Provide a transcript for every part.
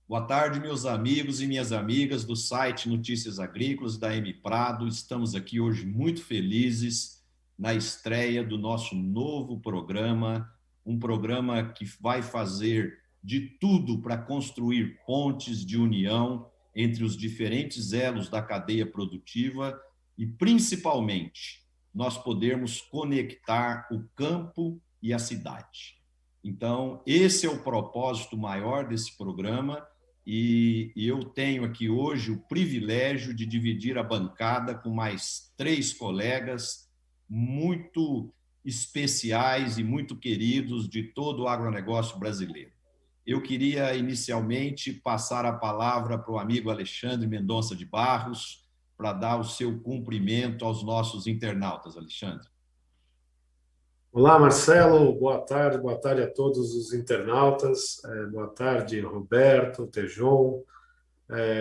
Boa tarde, meus amigos e minhas amigas do site Notícias Agrícolas da M Prado. Estamos aqui hoje muito felizes na estreia do nosso novo programa, um programa que vai fazer de tudo para construir pontes de união entre os diferentes elos da cadeia produtiva e, principalmente, nós podermos conectar o campo e a cidade. Então, esse é o propósito maior desse programa. E eu tenho aqui hoje o privilégio de dividir a bancada com mais 3 colegas muito especiais e muito queridos de todo o agronegócio brasileiro. Eu queria inicialmente passar a palavra para o amigo Alexandre Mendonça de Barros para dar o seu cumprimento aos nossos internautas. Alexandre. Olá, Marcelo, boa tarde a todos os internautas, boa tarde, Roberto, Tejon.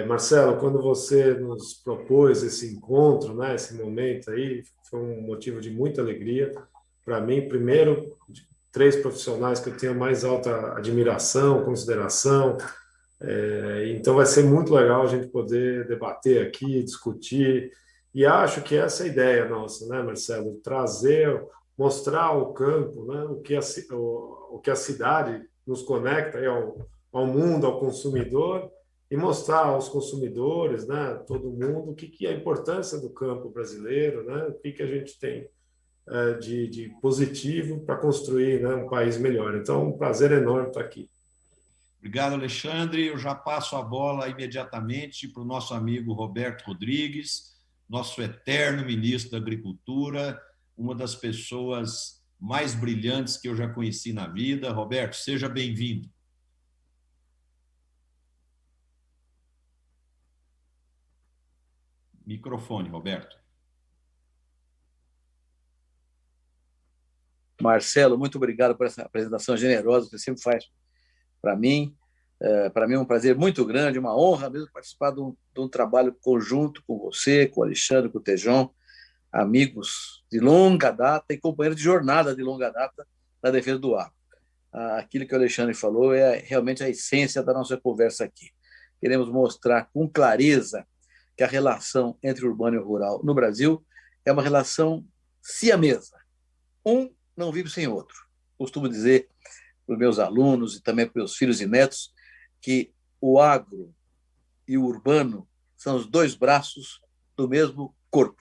Marcelo, quando você nos propôs esse encontro, né, esse momento aí, foi um motivo de muita alegria para mim. Primeiro, de 3 profissionais que eu tenho mais alta admiração, consideração, então vai ser muito legal a gente poder debater aqui, discutir, e acho que essa é a ideia nossa, né, Marcelo? Trazer, mostrar ao campo, né, o que a cidade nos conecta aí ao mundo, ao consumidor, e mostrar aos consumidores, né, todo mundo, o que é a importância do campo brasileiro, né, o que a gente tem de positivo para construir, né, um país melhor. Então, é um prazer enorme estar aqui. Obrigado, Alexandre. Eu já passo a bola imediatamente para o nosso amigo Roberto Rodrigues, nosso eterno ministro da Agricultura, uma das pessoas mais brilhantes que eu já conheci na vida. Roberto, seja bem-vindo. Microfone, Roberto. Marcelo, muito obrigado por essa apresentação generosa que você sempre faz para mim. Para mim é um prazer muito grande, uma honra mesmo participar de um trabalho conjunto com você, com o Alexandre, com o Tejon, amigos de longa data e companheiros de jornada de longa data na defesa do agro. Aquilo que o Alexandre falou é realmente a essência da nossa conversa aqui. Queremos mostrar com clareza que a relação entre o urbano e o rural no Brasil é uma relação siamesa. Um não vive sem outro. Costumo dizer para os meus alunos e também para os meus filhos e netos que o agro e o urbano são os 2 braços do mesmo corpo,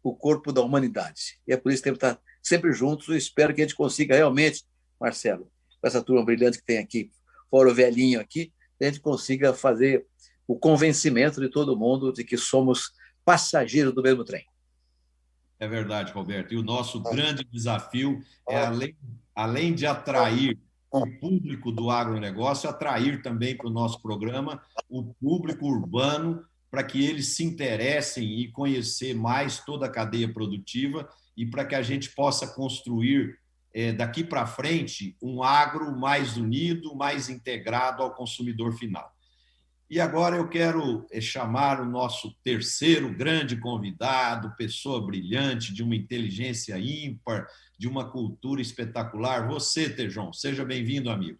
o corpo da humanidade. E é por isso que temos que estar sempre juntos. Eu espero que a gente consiga realmente, Marcelo, com essa turma brilhante que tem aqui, fora o velhinho aqui, a gente consiga fazer o convencimento de todo mundo de que somos passageiros do mesmo trem. É verdade, Roberto. E o nosso grande desafio é, além de atrair o público do agronegócio, atrair também para o nosso programa o público urbano, para que eles se interessem e conhecer mais toda a cadeia produtiva e para que a gente possa construir, daqui para frente, um agro mais unido, mais integrado ao consumidor final. E agora eu quero chamar o nosso terceiro grande convidado, pessoa brilhante, de uma inteligência ímpar, de uma cultura espetacular. Você, Tejon, seja bem-vindo, amigo.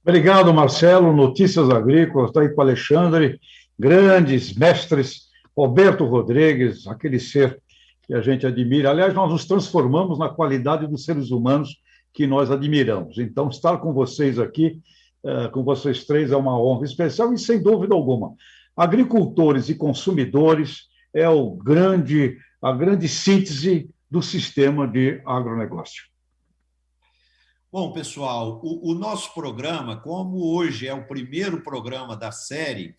Obrigado, Marcelo. Notícias Agrícolas, está aí com o Alexandre, grandes mestres, Roberto Rodrigues, aquele ser que a gente admira. Aliás, nós nos transformamos na qualidade dos seres humanos que nós admiramos. Então, estar com vocês aqui, com vocês 3, é uma honra especial e, sem dúvida alguma, agricultores e consumidores é a grande síntese do sistema de agronegócio. Bom, pessoal, o nosso programa, como hoje é o primeiro programa da série,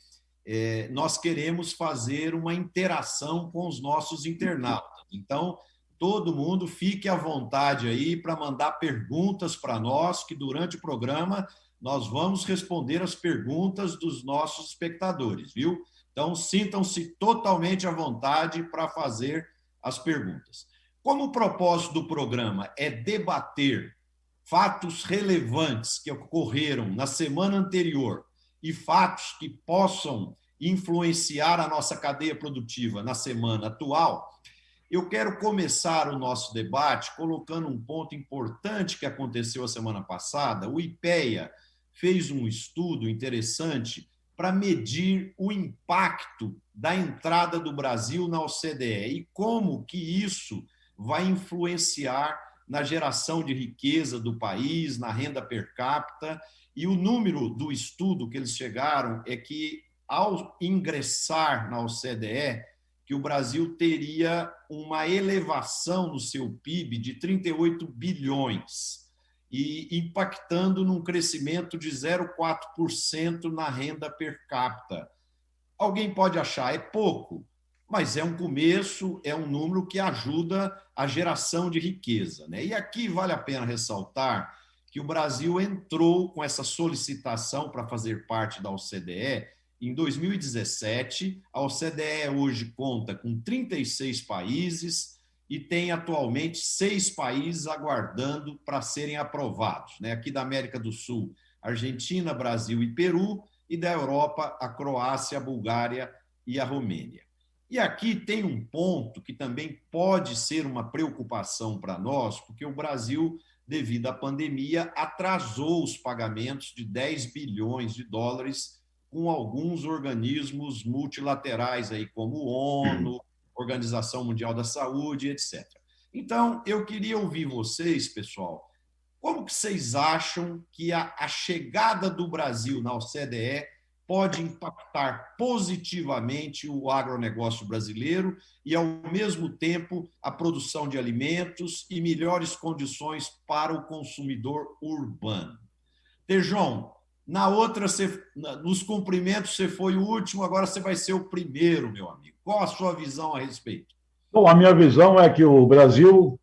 nós queremos fazer uma interação com os nossos internautas. Então, todo mundo fique à vontade aí para mandar perguntas para nós, que durante o programa nós vamos responder as perguntas dos nossos espectadores, viu? Então, sintam-se totalmente à vontade para fazer as perguntas. Como o propósito do programa é debater fatos relevantes que ocorreram na semana anterior e fatos que possam influenciar a nossa cadeia produtiva na semana atual, eu quero começar o nosso debate colocando um ponto importante que aconteceu a semana passada. O IPEA fez um estudo interessante para medir o impacto da entrada do Brasil na OCDE e como que isso vai influenciar na geração de riqueza do país, na renda per capita. E o número do estudo que eles chegaram é que, ao ingressar na OCDE, que o Brasil teria uma elevação no seu PIB de 38 bilhões e impactando num crescimento de 0,4% na renda per capita. Alguém pode achar é pouco, mas é um começo, é um número que ajuda a geração de riqueza, né? E aqui vale a pena ressaltar que o Brasil entrou com essa solicitação para fazer parte da OCDE em 2017. A OCDE hoje conta com 36 países e tem atualmente 6 países aguardando para serem aprovados, né? Aqui da América do Sul, Argentina, Brasil e Peru, e da Europa, a Croácia, a Bulgária e a Romênia. E aqui tem um ponto que também pode ser uma preocupação para nós, porque o Brasil, devido à pandemia, atrasou os pagamentos de 10 bilhões de dólares com alguns organismos multilaterais, aí, como ONU, Organização Mundial da Saúde, etc. Então, eu queria ouvir vocês, pessoal, como que vocês acham que a chegada do Brasil na OCDE pode impactar positivamente o agronegócio brasileiro e, ao mesmo tempo, a produção de alimentos e melhores condições para o consumidor urbano? Tejon, nos cumprimentos você foi o último, agora você vai ser o primeiro, meu amigo. Qual a sua visão a respeito? Bom, a minha visão é que o Brasil,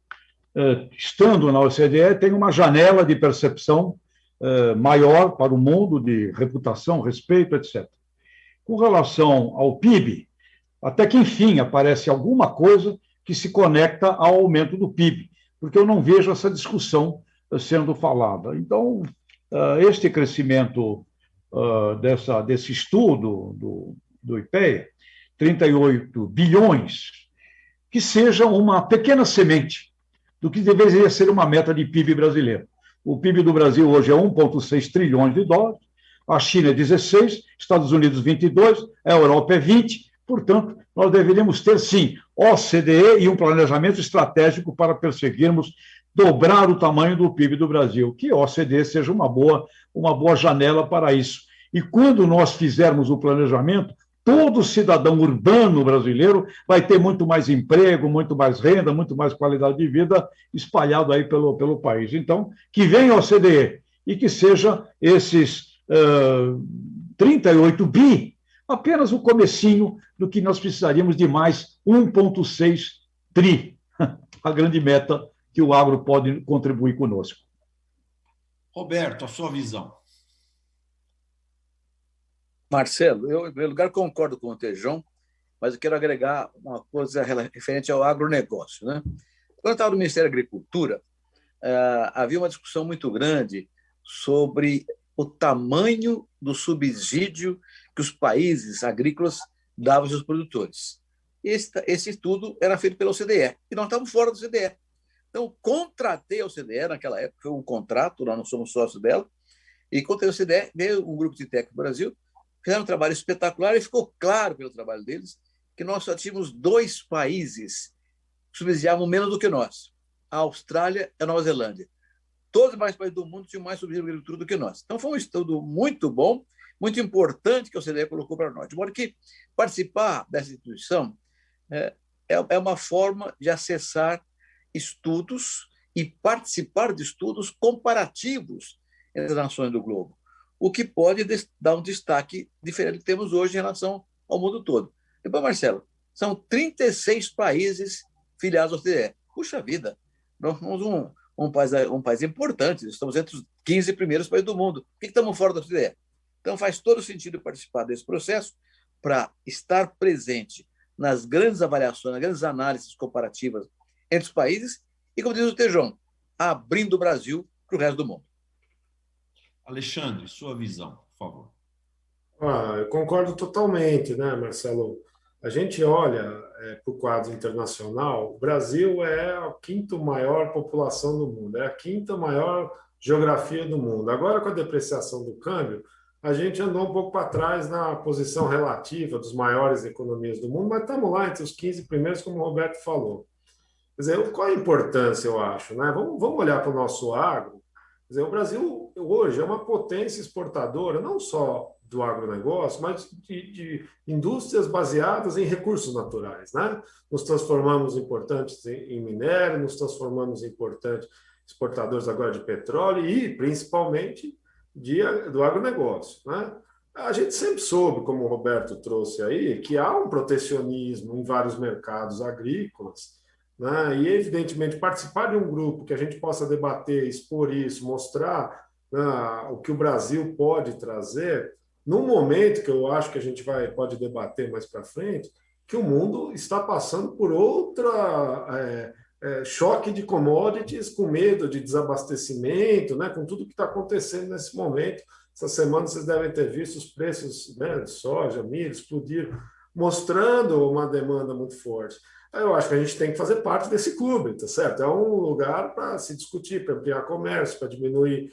estando na OCDE, tem uma janela de percepção maior para o mundo, de reputação, respeito, etc. Com relação ao PIB, até que, enfim, aparece alguma coisa que se conecta ao aumento do PIB, porque eu não vejo essa discussão sendo falada. Então, este crescimento desse estudo do IPEA, 38 bilhões, que seja uma pequena semente do que deveria ser uma meta de PIB brasileiro. O PIB do Brasil hoje é 1,6 trilhões de dólares, a China é 16, Estados Unidos 22, a Europa é 20, portanto, nós deveríamos ter, sim, OCDE e um planejamento estratégico para perseguirmos dobrar o tamanho do PIB do Brasil, que a OCDE seja uma boa janela para isso. E quando nós fizermos o planejamento, todo cidadão urbano brasileiro vai ter muito mais emprego, muito mais renda, muito mais qualidade de vida espalhado aí pelo país. Então, que venha a OCDE e que seja esses 38 bi apenas o comecinho do que nós precisaríamos de mais 1,6 tri, a grande meta que o agro pode contribuir conosco. Roberto, a sua visão. Marcelo, eu, em primeiro lugar, concordo com o Tejon, mas eu quero agregar uma coisa referente ao agronegócio, né? Quando eu estava no Ministério da Agricultura, havia uma discussão muito grande sobre o tamanho do subsídio que os países agrícolas davam aos seus produtores. Esse estudo era feito pela OCDE, e nós estávamos fora da OCDE. Então, contratei a OCDE naquela época, foi um contrato, nós não somos sócios dela, e contratei a OCDE, veio um grupo de técnicos do Brasil, fizeram um trabalho espetacular e ficou claro pelo trabalho deles que nós só tínhamos 2 países que subsidiavam menos do que nós, a Austrália e a Nova Zelândia. Todos os demais países do mundo tinham mais subsídio de agricultura do que nós. Então, foi um estudo muito bom, muito importante que a OCDE colocou para nós. De modo que participar dessa instituição é uma forma de acessar estudos e participar de estudos comparativos entre as nações do globo, o que pode dar um destaque diferente do que temos hoje em relação ao mundo todo. Depois, Marcelo, são 36 países filiados ao OCDE. Puxa vida, nós somos um país importante, estamos entre os 15 primeiros países do mundo. Por que estamos fora da OCDE? Então, faz todo sentido participar desse processo para estar presente nas grandes avaliações, nas grandes análises comparativas entre os países e, como diz o Tejon, abrindo o Brasil para o resto do mundo. Alexandre, sua visão, por favor. Eu concordo totalmente, né, Marcelo? A gente olha para o quadro internacional, o Brasil é a 5ª maior população do mundo, é a 5ª maior geografia do mundo. Agora, com a depreciação do câmbio, a gente andou um pouco para trás na posição relativa dos maiores economias do mundo, mas estamos lá entre os 15 primeiros, como o Roberto falou. Quer dizer, qual a importância, eu acho, né? Vamos olhar para o nosso agro. Quer dizer, o Brasil hoje é uma potência exportadora, não só do agronegócio, mas de indústrias baseadas em recursos naturais, né? Nos transformamos importantes em minério, nos transformamos em importantes exportadores agora de petróleo e, principalmente, do agronegócio, né? A gente sempre soube, como o Roberto trouxe aí, que há um protecionismo em vários mercados agrícolas, né? E, evidentemente, participar de um grupo que a gente possa debater, expor isso, mostrar, né, o que o Brasil pode trazer, num momento que eu acho que a gente pode debater mais para frente, que o mundo está passando por choque de commodities, com medo de desabastecimento, né, com tudo que está acontecendo nesse momento. Essa semana vocês devem ter visto os preços, né, de soja, milho, explodir, mostrando uma demanda muito forte. Eu acho que a gente tem que fazer parte desse clube, tá certo? É um lugar para se discutir, para ampliar comércio, para diminuir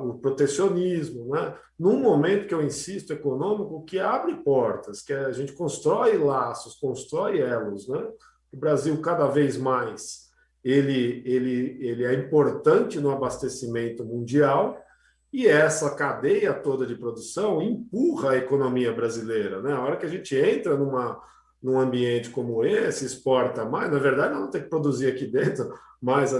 o protecionismo, né? Num momento que eu insisto econômico, que abre portas, que a gente constrói laços, constrói elos, né? O Brasil cada vez mais ele é importante no abastecimento mundial e essa cadeia toda de produção empurra a economia brasileira, né? A hora que a gente entra num ambiente como esse, exporta mais, na verdade, nós vamos ter que produzir aqui dentro mais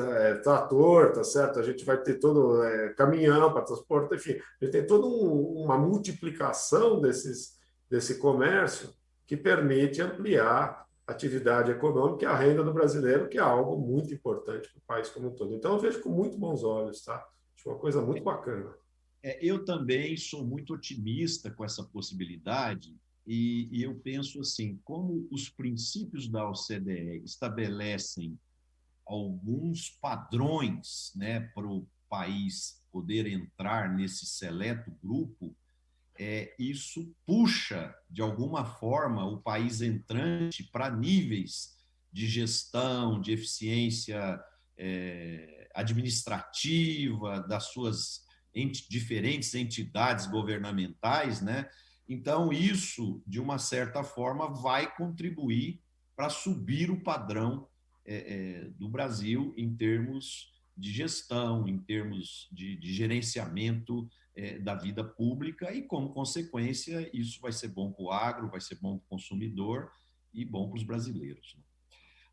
trator, tá certo? A gente vai ter todo caminhão para transportar, enfim, a gente tem toda uma multiplicação desse comércio que permite ampliar a atividade econômica e a renda do brasileiro, que é algo muito importante para o país como um todo. Então, eu vejo com muito bons olhos, tá? Acho uma coisa muito bacana. Eu também sou muito otimista com essa possibilidade e eu penso assim, como os princípios da OCDE estabelecem alguns padrões, né, para o país poder entrar nesse seleto grupo, isso puxa, de alguma forma, o país entrante para níveis de gestão, de eficiência administrativa, das suas diferentes entidades governamentais, né? Então, isso, de uma certa forma, vai contribuir para subir o padrão do Brasil em termos de gestão, em termos de gerenciamento da vida pública e, como consequência, isso vai ser bom para o agro, vai ser bom para o consumidor e bom para os brasileiros.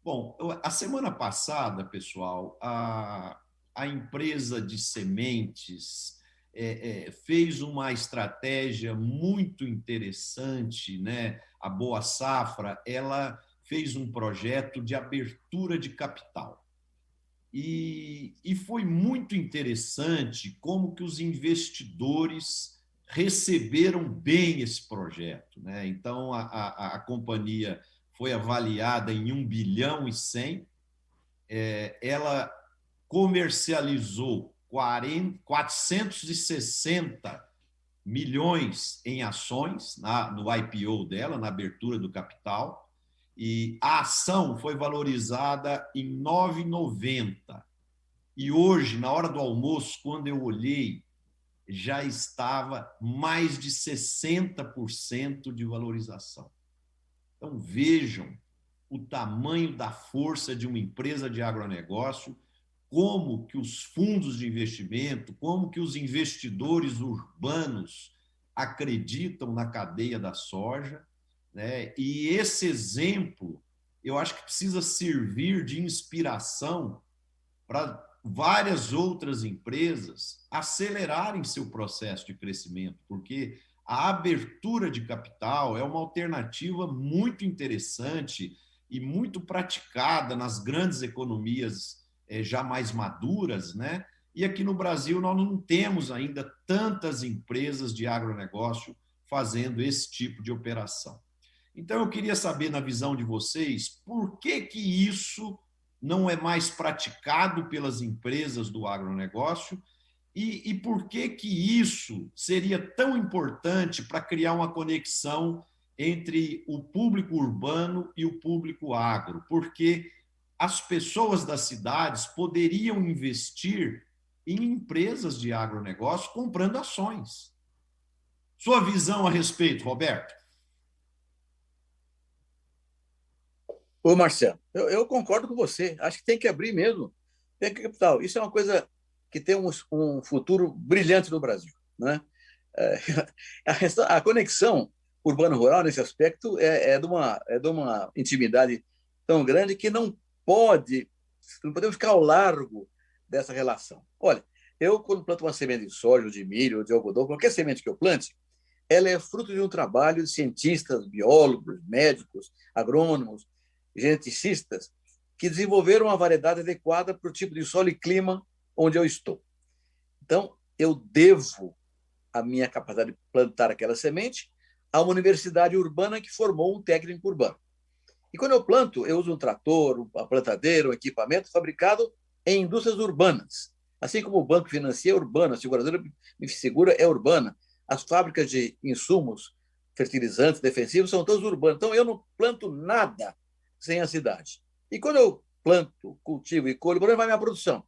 Bom, a semana passada, pessoal, a empresa de sementes fez uma estratégia muito interessante, né? A Boa Safra, ela fez um projeto de abertura de capital. E foi muito interessante como que os investidores receberam bem esse projeto, né? Então, a companhia foi avaliada em 1 bilhão e 100, ela comercializou 460 milhões em ações no IPO dela, na abertura do capital, e a ação foi valorizada em R$ 9,90. E hoje, na hora do almoço, quando eu olhei, já estava mais de 60% de valorização. Então, vejam o tamanho da força de uma empresa de agronegócio, como que os fundos de investimento, como que os investidores urbanos acreditam na cadeia da soja, né? E esse exemplo, eu acho que precisa servir de inspiração para várias outras empresas acelerarem seu processo de crescimento, porque a abertura de capital é uma alternativa muito interessante e muito praticada nas grandes economias já mais maduras, né? E aqui no Brasil nós não temos ainda tantas empresas de agronegócio fazendo esse tipo de operação. Então eu queria saber, na visão de vocês, por que isso não é mais praticado pelas empresas do agronegócio e por que isso seria tão importante para criar uma conexão entre o público urbano e o público agro? Porque as pessoas das cidades poderiam investir em empresas de agronegócio comprando ações. Sua visão a respeito, Roberto? Ô, Marcelo, eu concordo com você. Acho que tem que abrir mesmo. Tem que capital. Isso é uma coisa que tem um futuro brilhante no Brasil, né? A conexão urbano-rural, nesse aspecto, é de uma intimidade tão grande que não podemos ficar ao largo dessa relação. Olha, eu, quando planto uma semente de soja, de milho, de algodão, qualquer semente que eu plante, ela é fruto de um trabalho de cientistas, biólogos, médicos, agrônomos, geneticistas, que desenvolveram uma variedade adequada para o tipo de solo e clima onde eu estou. Então, eu devo a minha capacidade de plantar aquela semente a uma universidade urbana que formou um técnico urbano. E quando eu planto, eu uso um trator, uma plantadeira, um equipamento fabricado em indústrias urbanas. Assim como o banco financia é urbano, a seguradora me segura é urbana. As fábricas de insumos, fertilizantes, defensivos, são todas urbanas. Então, eu não planto nada sem a cidade. E quando eu planto, cultivo e colho, para onde vai minha produção?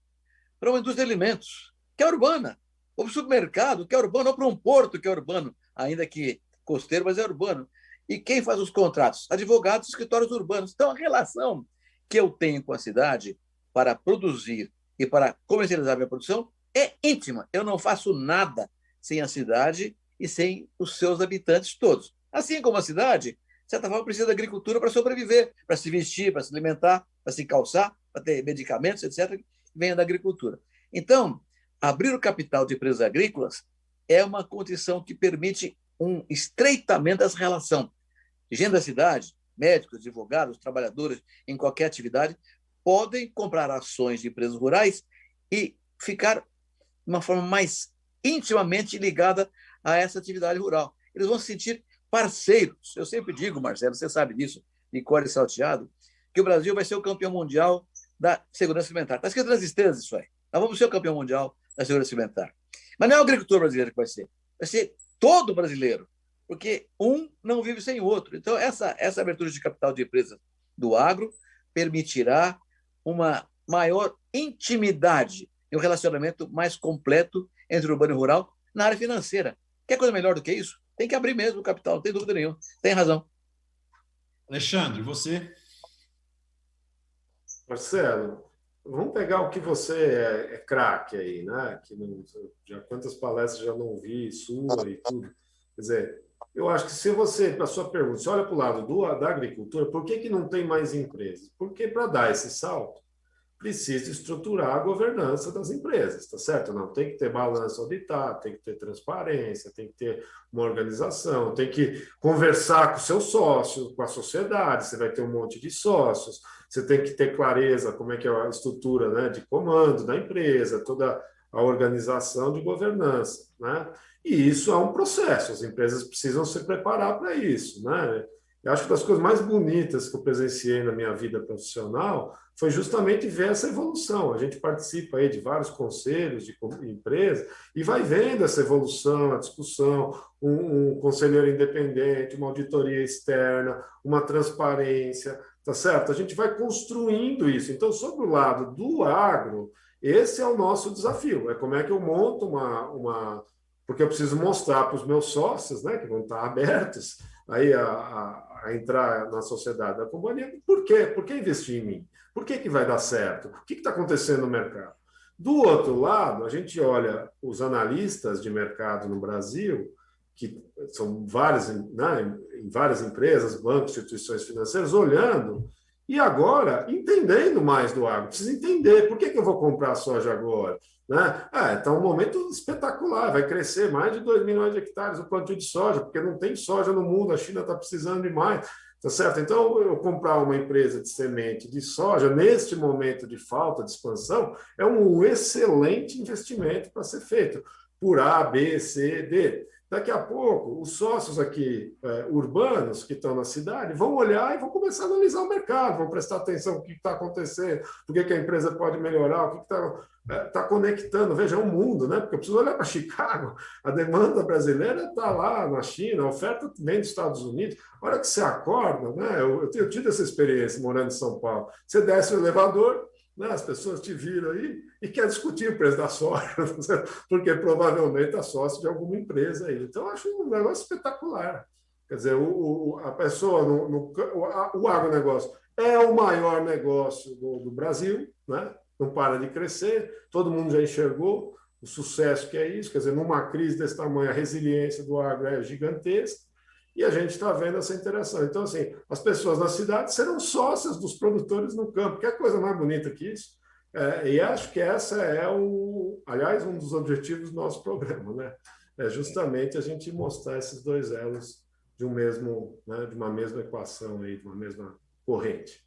Para uma indústria de alimentos, que é urbana. Ou para um supermercado, que é urbano, ou para um porto, que é urbano, ainda que costeiro, mas é urbano. E quem faz os contratos? Advogados, escritórios urbanos. Então, a relação que eu tenho com a cidade para produzir e para comercializar minha produção é íntima. Eu não faço nada sem a cidade e sem os seus habitantes todos. Assim como a cidade, de certa forma, precisa da agricultura para sobreviver, para se vestir, para se alimentar, para se calçar, para ter medicamentos, etc., que venham da agricultura. Então, abrir o capital de empresas agrícolas é uma condição que permite um estreitamento dessa relação. Gente da cidade, médicos, advogados, trabalhadores em qualquer atividade, podem comprar ações de empresas rurais e ficar de uma forma mais intimamente ligada a essa atividade rural. Eles vão se sentir parceiros. Eu sempre digo, Marcelo, você sabe disso, de cor e salteado, que o Brasil vai ser o campeão mundial da segurança alimentar. Está escrito nas estrelas isso aí. Nós vamos ser o campeão mundial da segurança alimentar. Mas não é o agricultor brasileiro que vai ser todo brasileiro, porque um não vive sem o outro. Então, essa abertura de capital de empresas do agro permitirá uma maior intimidade e um relacionamento mais completo entre o urbano e o rural na área financeira. Quer coisa melhor do que isso? Tem que abrir mesmo o capital, não tem dúvida nenhuma. Tem razão. Alexandre, você? Marcelo, vamos pegar o que você é craque aí, né? Que não, já quantas palestras já não vi, sua e tudo. Quer dizer, eu acho que se você, para a sua pergunta, se olha para o lado da agricultura, por que não tem mais empresas? Porque para dar esse salto, precisa estruturar a governança das empresas, tá certo? Não, tem que ter balanço auditado, tem que ter transparência, tem que ter uma organização, tem que conversar com seus sócios, com a sociedade, você vai ter um monte de sócios, você tem que ter clareza como é que é a estrutura, né, de comando da empresa, toda a organização de governança, né? E isso é um processo, as empresas precisam se preparar para isso, né? Eu acho que das coisas mais bonitas que eu presenciei na minha vida profissional foi justamente ver essa evolução. A gente participa aí de vários conselhos de empresas e vai vendo essa evolução, a discussão, um conselheiro independente, uma auditoria externa, uma transparência, tá certo? A gente vai construindo isso. Então, sobre o lado do agro, esse é o nosso desafio. É como é que eu monto porque eu preciso mostrar para os meus sócios, né, que vão estar abertos aí a entrar na sociedade da companhia. Por quê? Por que investir em mim? Por que vai dar certo? O que está acontecendo no mercado? Do outro lado, a gente olha os analistas de mercado no Brasil, que são vários, né, em várias empresas, bancos, instituições financeiras, olhando e agora entendendo mais do agro. Precisa entender por que eu vou comprar soja agora. Né? Está um momento espetacular, vai crescer mais de 2 milhões de hectares o plantio de soja, porque não tem soja no mundo, a China está precisando de mais, tá certo? Então, eu comprar uma empresa de semente de soja, neste momento de falta de expansão, é um excelente investimento para ser feito, por A, B, C, D. Daqui a pouco, os sócios aqui urbanos que estão na cidade vão olhar e vão começar a analisar o mercado, vão prestar atenção no que está acontecendo, por que a empresa pode melhorar, o que está conectando. Veja, é um mundo, né? Porque eu preciso olhar para Chicago, a demanda brasileira está lá na China, a oferta vem dos Estados Unidos. A hora que você acorda, né? Eu tenho tido essa experiência morando em São Paulo. Você desce o elevador, né? As pessoas te viram aí e querem discutir o preço da soja, porque provavelmente é sócio de alguma empresa aí. Então, eu acho um negócio espetacular. Quer dizer, a pessoa, o agronegócio é o maior negócio do Brasil, né? Não para de crescer, todo mundo já enxergou o sucesso que é isso. Quer dizer, numa crise desse tamanho, a resiliência do agro é gigantesca. E a gente está vendo essa interação. Então, assim, as pessoas na cidade serão sócias dos produtores no campo, que é coisa mais bonita que isso. E acho que essa é aliás, um dos objetivos do nosso programa, né? É justamente a gente mostrar esses dois elos de né, de uma mesma equação aí, de uma mesma corrente.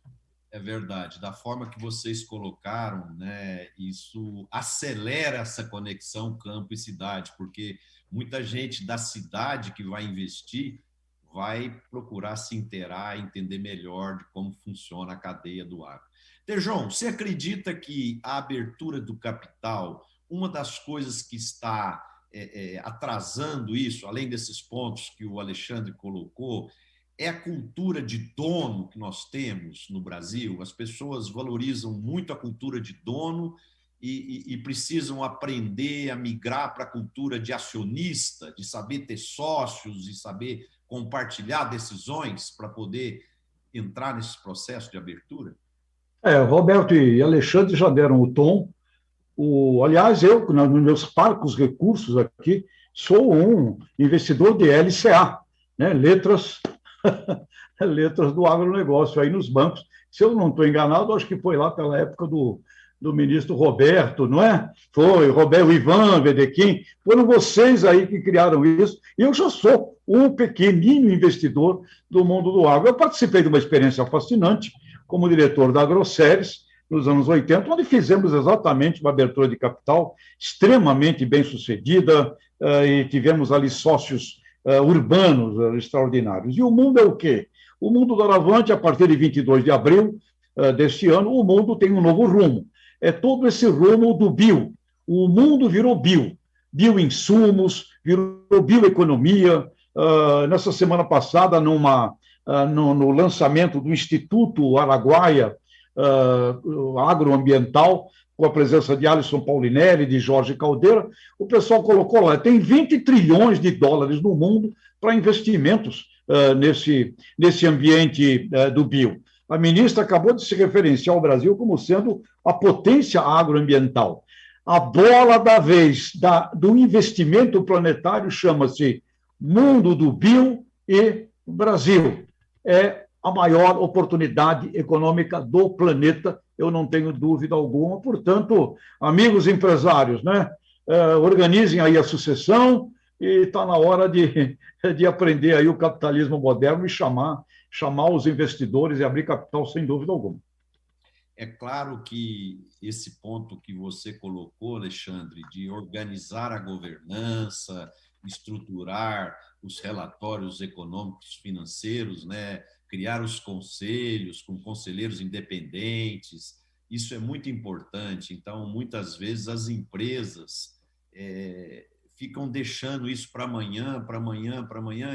É verdade. Da forma que vocês colocaram, né, isso acelera essa conexão campo e cidade, porque muita gente da cidade que vai investir vai procurar se inteirar, entender melhor de como funciona a cadeia do agro. Tejon, você acredita que a abertura do capital, uma das coisas que está atrasando isso, além desses pontos que o Alexandre colocou, é a cultura de dono que nós temos no Brasil? As pessoas valorizam muito a cultura de dono e precisam aprender a migrar para a cultura de acionista, de saber ter sócios e saber compartilhar decisões para poder entrar nesse processo de abertura? Roberto e Alexandre já deram o tom. Aliás, eu, nos meus parcos recursos aqui, sou um investidor de LCA, né? letras do agronegócio aí nos bancos. Se eu não estou enganado, acho que foi lá pela época do ministro Roberto, não é? Foi, Roberto, Ivan, Vedequim, foram vocês aí que criaram isso, e eu já sou um pequenino investidor do mundo do agro. Eu participei de uma experiência fascinante como diretor da AgroSéries, nos anos 80, onde fizemos exatamente uma abertura de capital extremamente bem sucedida, e tivemos ali sócios urbanos extraordinários. E o mundo é o quê? O mundo do Aravante, a partir de 22 de abril deste ano, o mundo tem um novo rumo. É todo esse rumo do bio. O mundo virou bio. Bioinsumos, virou bioeconomia. Nessa semana passada, no lançamento do Instituto Araguaia Agroambiental, com a presença de Alisson Paulinelli, de Jorge Caldeira, o pessoal colocou lá, tem 20 trilhões de dólares no mundo para investimentos nesse ambiente do bio. A ministra acabou de se referenciar ao Brasil como sendo a potência agroambiental. A bola da vez do investimento planetário chama-se Mundo do Bio e Brasil. É a maior oportunidade econômica do planeta, eu não tenho dúvida alguma. Portanto, amigos empresários, né, organizem aí a sucessão e está na hora de aprender aí o capitalismo moderno e chamar os investidores e abrir capital, sem dúvida alguma. É claro que esse ponto que você colocou, Alexandre, de organizar a governança, estruturar os relatórios econômicos financeiros, né, criar os conselhos com conselheiros independentes, isso é muito importante. Então, muitas vezes, as empresas ficam deixando isso para amanhã,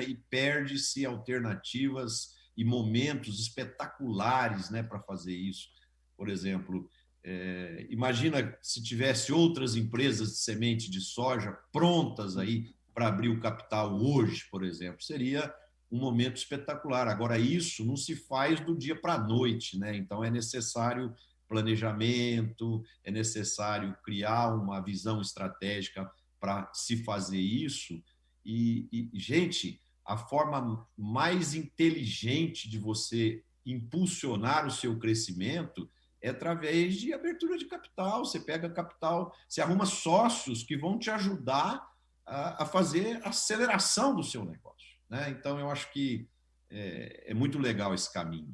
e perde-se alternativas e momentos espetaculares, né, para fazer isso. Por exemplo, imagina se tivesse outras empresas de semente de soja prontas aí para abrir o capital hoje, por exemplo, seria um momento espetacular. Agora, isso não se faz do dia para a noite, né? Então, é necessário planejamento, é necessário criar uma visão estratégica para se fazer isso. E, gente, a forma mais inteligente de você impulsionar o seu crescimento é através de abertura de capital. Você pega capital, você arruma sócios que vão te ajudar a fazer a aceleração do seu negócio, né? Então, eu acho que é muito legal esse caminho.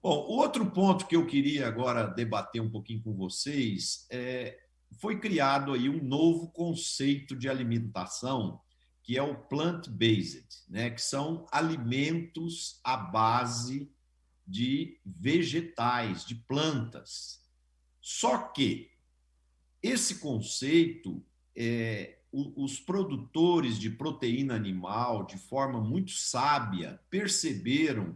Bom, outro ponto que eu queria agora debater um pouquinho com vocês foi criado aí um novo conceito de alimentação, que é o plant-based, né? Que são alimentos à base de vegetais, de plantas. Só que esse conceito, os produtores de proteína animal, de forma muito sábia, perceberam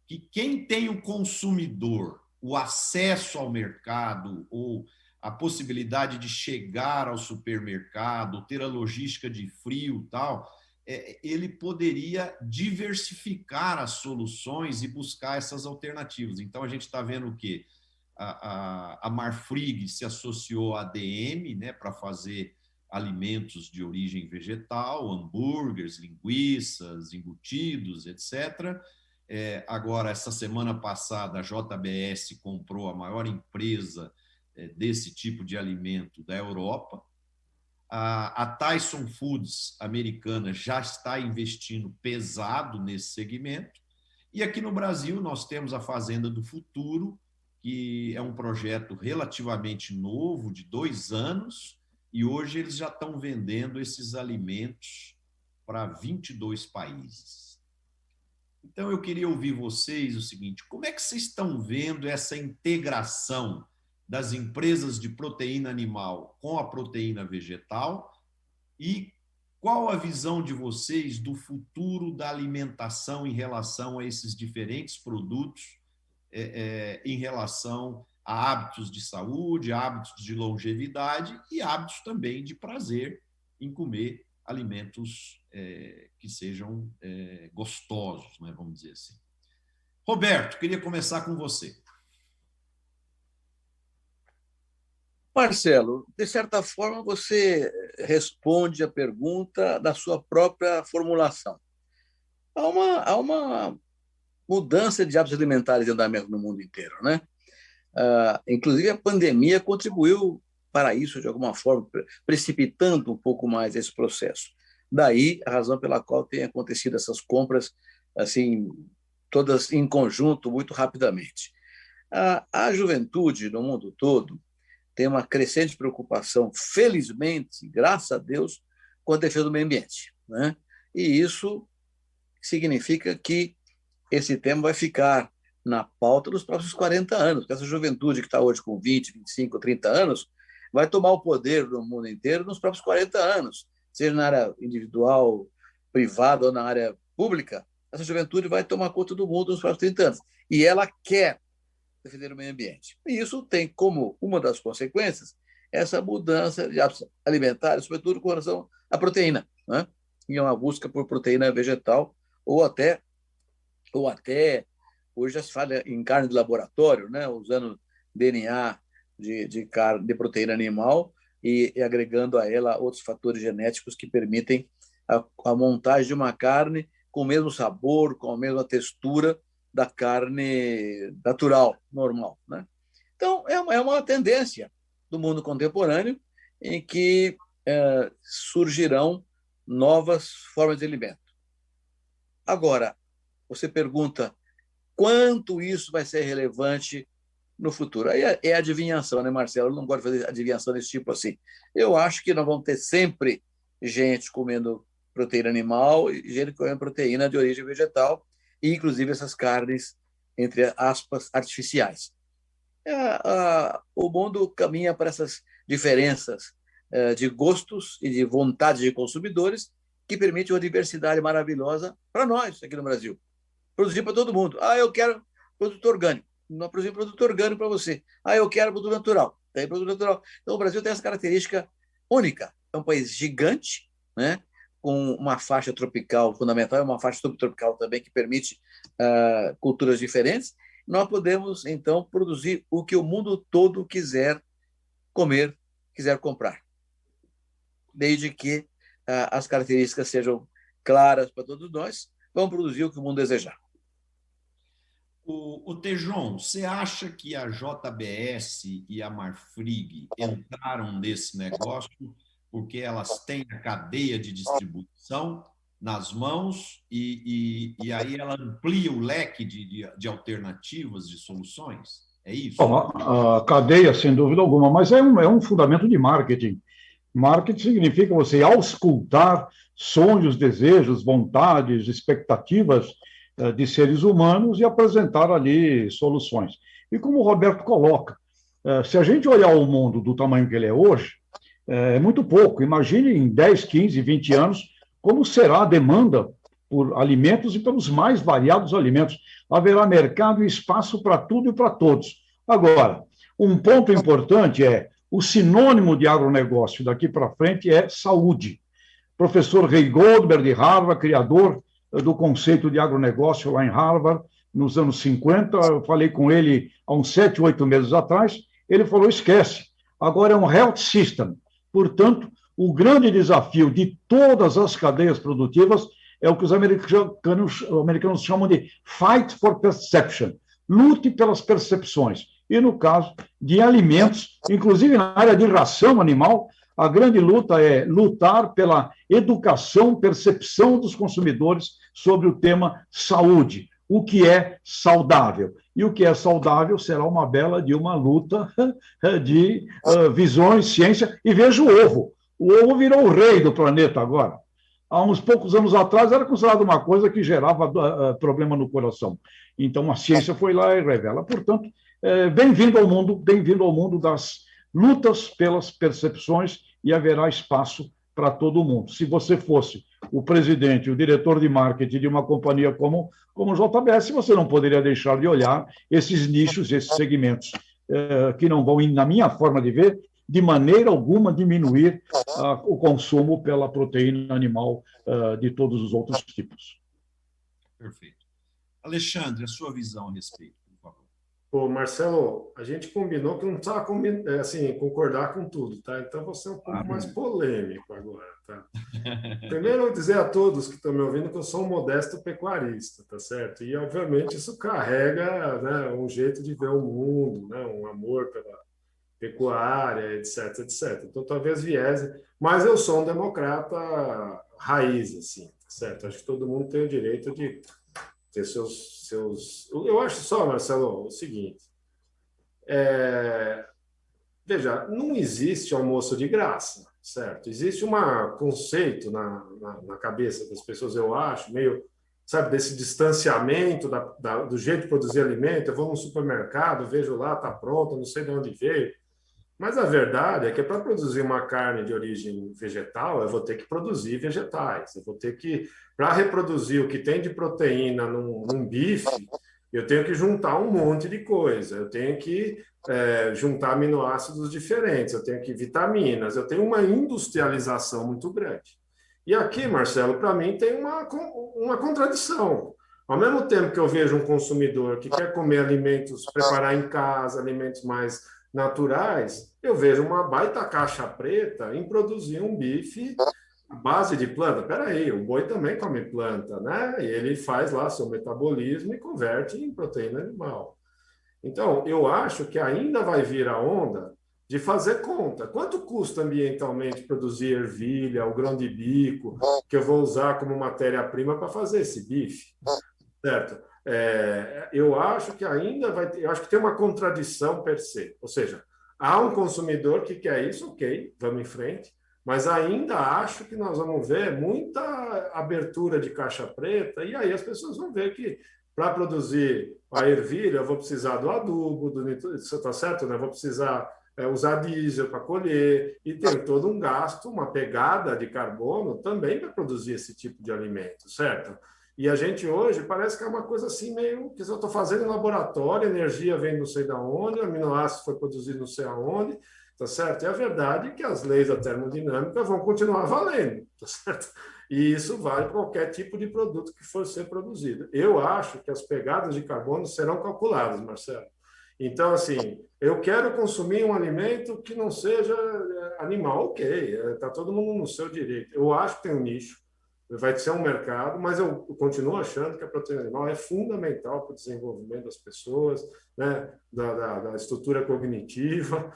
que quem tem o consumidor o acesso ao mercado ou a possibilidade de chegar ao supermercado, ter a logística de frio e tal, ele poderia diversificar as soluções e buscar essas alternativas. Então, a gente está vendo o quê? A Marfrig se associou à ADM, né, para fazer alimentos de origem vegetal, hambúrgueres, linguiças, embutidos, etc. Agora, essa semana passada, a JBS comprou a maior empresa desse tipo de alimento da Europa. A Tyson Foods americana já está investindo pesado nesse segmento. E aqui no Brasil nós temos a Fazenda do Futuro, que é um projeto relativamente novo, de 2 anos, e hoje eles já estão vendendo esses alimentos para 22 países. Então eu queria ouvir vocês o seguinte: como é que vocês estão vendo essa integração das empresas de proteína animal com a proteína vegetal e qual a visão de vocês do futuro da alimentação em relação a esses diferentes produtos, em relação a hábitos de saúde, hábitos de longevidade e hábitos também de prazer em comer alimentos que sejam gostosos, né, vamos dizer assim. Roberto, queria começar com você. Marcelo, de certa forma, você responde a pergunta da sua própria formulação. Há uma mudança de hábitos alimentares em andamento no mundo inteiro, né? Inclusive, a pandemia contribuiu para isso, de alguma forma, precipitando um pouco mais esse processo. Daí a razão pela qual tem acontecido essas compras, assim, todas em conjunto, muito rapidamente. A juventude no mundo todo tem uma crescente preocupação, felizmente, graças a Deus, com a defesa do meio ambiente, né? E isso significa que esse tema vai ficar na pauta dos próximos 40 anos, porque essa juventude que está hoje com 20, 25, 30 anos vai tomar o poder no mundo inteiro nos próximos 40 anos, seja na área individual, privada ou na área pública. Essa juventude vai tomar conta do mundo nos próximos 30 anos. E ela quer defender o meio ambiente. E isso tem como uma das consequências essa mudança de hábitos alimentares, sobretudo com relação à proteína, né? E uma busca por proteína vegetal ou até hoje já se fala em carne de laboratório, né? Usando DNA de proteína animal e agregando a ela outros fatores genéticos que permitem a montagem de uma carne com o mesmo sabor, com a mesma textura da carne natural, normal, né? Então, é uma tendência do mundo contemporâneo em que surgirão novas formas de alimento. Agora, você pergunta quanto isso vai ser relevante no futuro. Aí é adivinhação, né, Marcelo? Eu não gosto de fazer adivinhação desse tipo assim. Eu acho que nós vamos ter sempre gente comendo proteína animal e gente comendo proteína de origem vegetal, e inclusive essas carnes, entre aspas, artificiais. O mundo caminha para essas diferenças de gostos e de vontade de consumidores que permite uma diversidade maravilhosa para nós aqui no Brasil. Produzir para todo mundo. Eu quero produto orgânico. Nós produzimos produto orgânico para você. Eu quero produto natural. Tem produto natural. Então, o Brasil tem essa característica única. É um país gigante, né? Com uma faixa tropical fundamental, e uma faixa subtropical também que permite culturas diferentes. Nós podemos, então, produzir o que o mundo todo quiser comer, quiser comprar, desde que as características sejam claras para todos nós. Vamos produzir o que o mundo desejar. O Tejon, você acha que a JBS e a Marfrig entraram nesse negócio porque elas têm a cadeia de distribuição nas mãos e aí ela amplia o leque de alternativas, de soluções? É isso? Bom, a cadeia, sem dúvida alguma, mas é um fundamento de marketing. Marketing significa você auscultar sonhos, desejos, vontades, expectativas de seres humanos e apresentar ali soluções. E como o Roberto coloca, se a gente olhar o mundo do tamanho que ele é hoje, é muito pouco. Imagine em 10, 15, 20 anos como será a demanda por alimentos e pelos mais variados alimentos. Haverá mercado e espaço para tudo e para todos. Agora, um ponto importante é o sinônimo de agronegócio daqui para frente é saúde. Professor Ray Goldberg, de Harvard, criador do conceito de agronegócio lá em Harvard, nos anos 50, eu falei com ele há uns 7, 8 meses atrás, ele falou, esquece, agora é um health system. Portanto, o grande desafio de todas as cadeias produtivas é o que os americanos chamam de fight for perception, lute pelas percepções. E no caso de alimentos, inclusive na área de ração animal, a grande luta é lutar pela educação, percepção dos consumidores sobre o tema saúde, o que é saudável. E o que é saudável será uma bela de uma luta de visões, ciência. E veja o ovo. O ovo virou o rei do planeta agora. Há uns poucos anos atrás era considerado uma coisa que gerava problema no coração. Então a ciência foi lá e revela. Portanto, bem-vindo ao mundo das lutas pelas percepções e haverá espaço para todo mundo. Se você fosse o presidente, o diretor de marketing de uma companhia como o JBS, você não poderia deixar de olhar esses nichos, esses segmentos que não vão, na minha forma de ver, de maneira alguma diminuir o consumo pela proteína animal de todos os outros tipos. Perfeito. Alexandre, a sua visão a respeito, por favor. Pô, Marcelo, a gente combinou que não precisava assim, concordar com tudo, tá? Então você é um pouco mais polêmico agora, tá? Primeiro, eu vou dizer a todos que estão me ouvindo que eu sou um modesto pecuarista, tá certo? E, obviamente, isso carrega, né, um jeito de ver o mundo, né, um amor pela pecuária, etc, etc. Então, talvez viesse, mas eu sou um democrata raiz, assim, tá certo? Acho que todo mundo tem o direito de ter seus... Eu acho só, Marcelo, o seguinte, veja, não existe almoço de graça, certo? Existe um conceito na cabeça das pessoas, eu acho, meio, sabe, desse distanciamento do jeito de produzir alimento. Eu vou num supermercado, vejo lá, está pronto, não sei de onde veio. Mas a verdade é que para produzir uma carne de origem vegetal, eu vou ter que produzir vegetais. Eu vou ter que, para reproduzir o que tem de proteína num bife, eu tenho que juntar um monte de coisa. Eu tenho que juntar aminoácidos diferentes, eu tenho que vitaminas, eu tenho uma industrialização muito grande. E aqui, Marcelo, para mim tem uma contradição. Ao mesmo tempo que eu vejo um consumidor que quer comer alimentos, preparar em casa, alimentos mais naturais, eu vejo uma baita caixa preta em produzir um bife à base de planta. Espera aí, o boi também come planta, né? E ele faz lá seu metabolismo e converte em proteína animal. Então, eu acho que ainda vai vir a onda de fazer conta. Quanto custa ambientalmente produzir ervilha, o grão de bico, que eu vou usar como matéria-prima para fazer esse bife? Certo? Eu acho que ainda vai ter, eu acho que tem uma contradição per se, ou seja, há um consumidor que quer isso, ok, vamos em frente, mas ainda acho que nós vamos ver muita abertura de caixa preta, e aí as pessoas vão ver que para produzir a ervilha eu vou precisar do adubo, tá certo, né? Vou precisar usar diesel para colher, e tem todo um gasto, uma pegada de carbono também para produzir esse tipo de alimento, certo? E a gente hoje parece que é uma coisa assim meio que eu estou fazendo em laboratório, a energia vem não sei de onde, o aminoácido foi produzido não sei aonde, tá certo? E a verdade é que as leis da termodinâmica vão continuar valendo, tá certo? E isso vale para qualquer tipo de produto que for ser produzido. Eu acho que as pegadas de carbono serão calculadas, Marcelo. Então, assim, eu quero consumir um alimento que não seja animal, ok, está todo mundo no seu direito. Eu acho que tem um nicho, vai ser um mercado, mas eu continuo achando que a proteína animal é fundamental para o desenvolvimento das pessoas, né, da estrutura cognitiva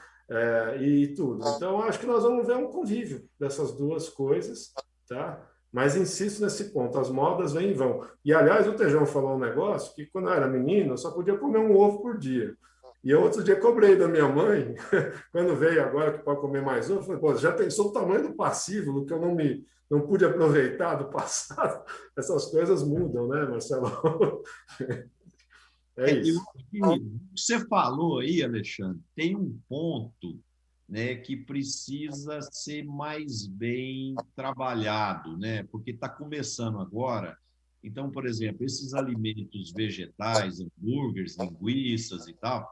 e tudo. Então, acho que nós vamos ver um convívio dessas duas coisas, tá? Mas insisto nesse ponto, as modas vêm e vão. E, aliás, o Tejão falou um negócio que, quando eu era menino, eu só podia comer um ovo por dia. E eu, outro dia, cobrei da minha mãe, quando veio agora que pode comer mais ovo, eu falei, pô, já pensou o tamanho do passivo, do que eu não pude aproveitar do passado? Essas coisas mudam, né, Marcelo? É isso. Você falou aí, Alexandre, tem um ponto, né, que precisa ser mais bem trabalhado, né, porque está começando agora. Então, por exemplo, esses alimentos vegetais, hambúrgueres, linguiças e tal,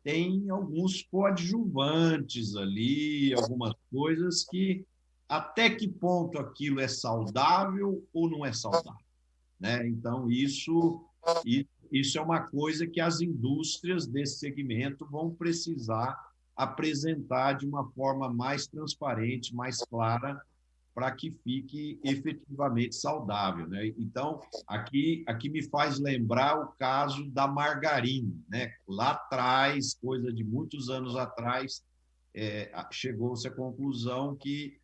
tem alguns coadjuvantes ali, algumas coisas que até que ponto aquilo é saudável ou não é saudável, né? Então, isso é uma coisa que as indústrias desse segmento vão precisar apresentar de uma forma mais transparente, mais clara, para que fique efetivamente saudável, né? Então, aqui me faz lembrar o caso da margarina, né? Lá atrás, coisa de muitos anos atrás, chegou-se à conclusão que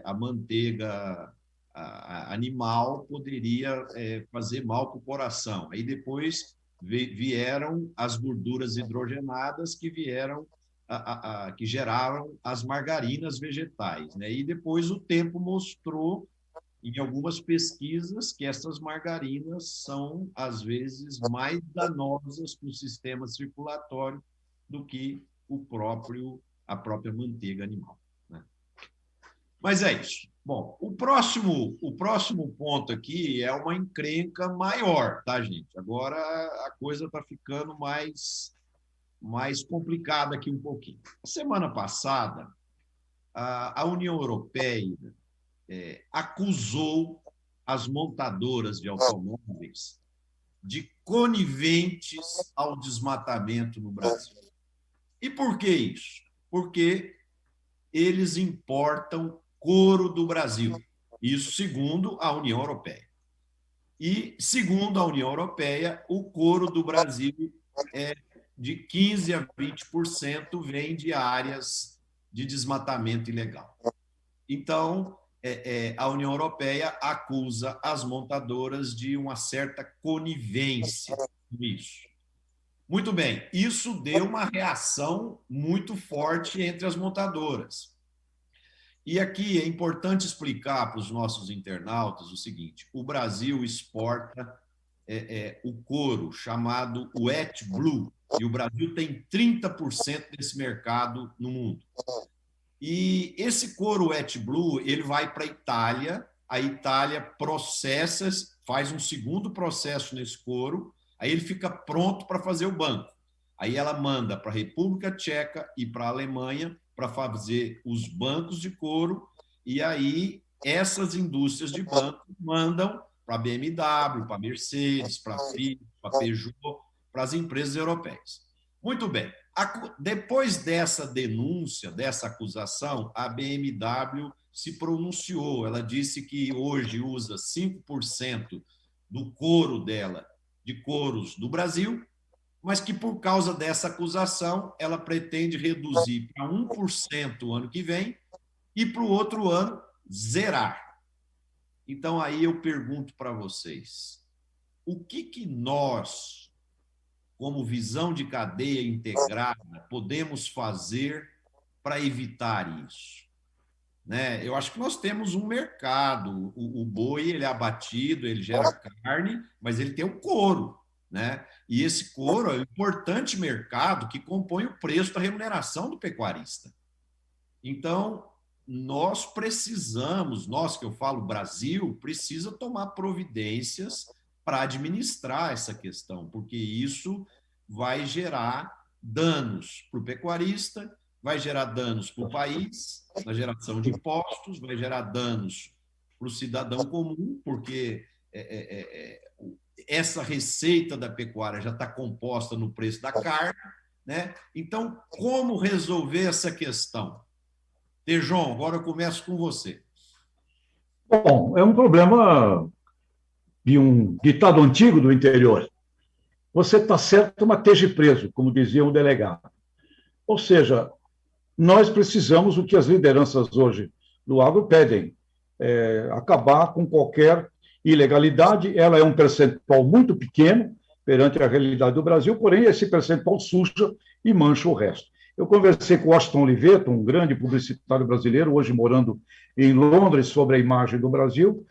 a manteiga animal poderia fazer mal para o coração. Aí depois vieram as gorduras hidrogenadas que vieram que geraram as margarinas vegetais, né? E depois o tempo mostrou, em algumas pesquisas, que essas margarinas são, às vezes, mais danosas para o sistema circulatório do que a própria manteiga animal, né? Mas é isso. Bom, o próximo ponto aqui é uma encrenca maior, tá, gente? Agora a coisa está ficando mais complicada aqui um pouquinho. Semana passada, a União Europeia acusou as montadoras de automóveis de coniventes ao desmatamento no Brasil. E por que isso? Porque eles importam couro do Brasil. Isso segundo a União Europeia. E, segundo a União Europeia, o couro do Brasil de 15% a 20% vem de áreas de desmatamento ilegal. Então, a União Europeia acusa as montadoras de uma certa conivência nisso. Muito bem, isso deu uma reação muito forte entre as montadoras. E aqui é importante explicar para os nossos internautas o seguinte: o Brasil exporta o couro chamado wet blue, e o Brasil tem 30% desse mercado no mundo. E esse couro wet blue, ele vai para a Itália processa, faz um segundo processo nesse couro, aí ele fica pronto para fazer o banco. Aí ela manda para a República Tcheca e para a Alemanha para fazer os bancos de couro, e aí essas indústrias de banco mandam para a BMW, para a Mercedes, para a Fiat, para a Peugeot, para as empresas europeias. Muito bem. Depois dessa denúncia, dessa acusação, a BMW se pronunciou. Ela disse que hoje usa 5% do couro dela, de couros do Brasil, mas que por causa dessa acusação ela pretende reduzir para 1% o ano que vem e para o outro ano zerar. Então aí eu pergunto para vocês, o que nós, como visão de cadeia integrada, podemos fazer para evitar isso? Né? Eu acho que nós temos um mercado, o boi ele é abatido, ele gera carne, mas ele tem o couro, né? E esse couro é um importante mercado que compõe o preço da remuneração do pecuarista. Então, nós precisamos, nós que eu falo Brasil, precisa tomar providências para administrar essa questão, porque isso vai gerar danos para o pecuarista, vai gerar danos para o país, na geração de impostos, vai gerar danos para o cidadão comum, porque essa receita da pecuária já está composta no preço da carne, né? Então, como resolver essa questão? Tejon, agora eu começo com você. Bom, é um problema de um ditado antigo do interior. Você está certo, mas esteja preso, como dizia um delegado. Ou seja, nós precisamos, o que as lideranças hoje do agro pedem, acabar com qualquer ilegalidade. Ela é um percentual muito pequeno perante a realidade do Brasil, porém esse percentual suja e mancha o resto. Eu conversei com o Washington Oliveto, um grande publicitário brasileiro, hoje morando em Londres, sobre a imagem do Brasil,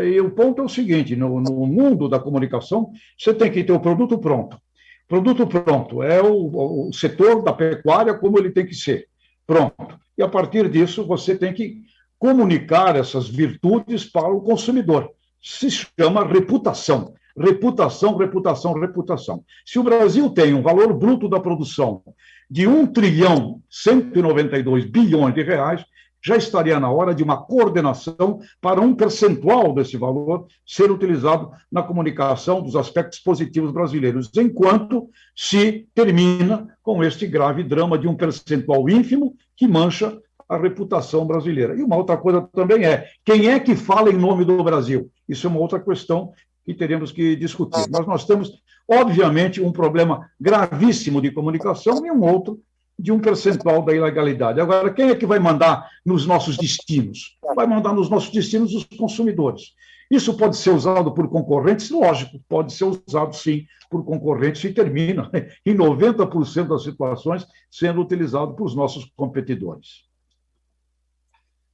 e o ponto é o seguinte: no mundo da comunicação, você tem que ter o produto pronto. Produto pronto é o setor da pecuária como ele tem que ser, pronto. E, a partir disso, você tem que comunicar essas virtudes para o consumidor. Se chama reputação. reputação, reputação, reputação. Se o Brasil tem um valor bruto da produção de 1.192 bilhões de reais, já estaria na hora de uma coordenação para um percentual desse valor ser utilizado na comunicação dos aspectos positivos brasileiros, enquanto se termina com este grave drama de um percentual ínfimo que mancha a reputação brasileira. E uma outra coisa também quem é que fala em nome do Brasil? Isso é uma outra questão que teremos que discutir. Mas nós temos, obviamente, um problema gravíssimo de comunicação e um outro de um percentual da ilegalidade. Agora, quem é que vai mandar nos nossos destinos? Vai mandar nos nossos destinos os consumidores. Isso pode ser usado por concorrentes? Lógico, pode ser usado, sim, por concorrentes e termina, em 90% das situações, sendo utilizado por nossos competidores.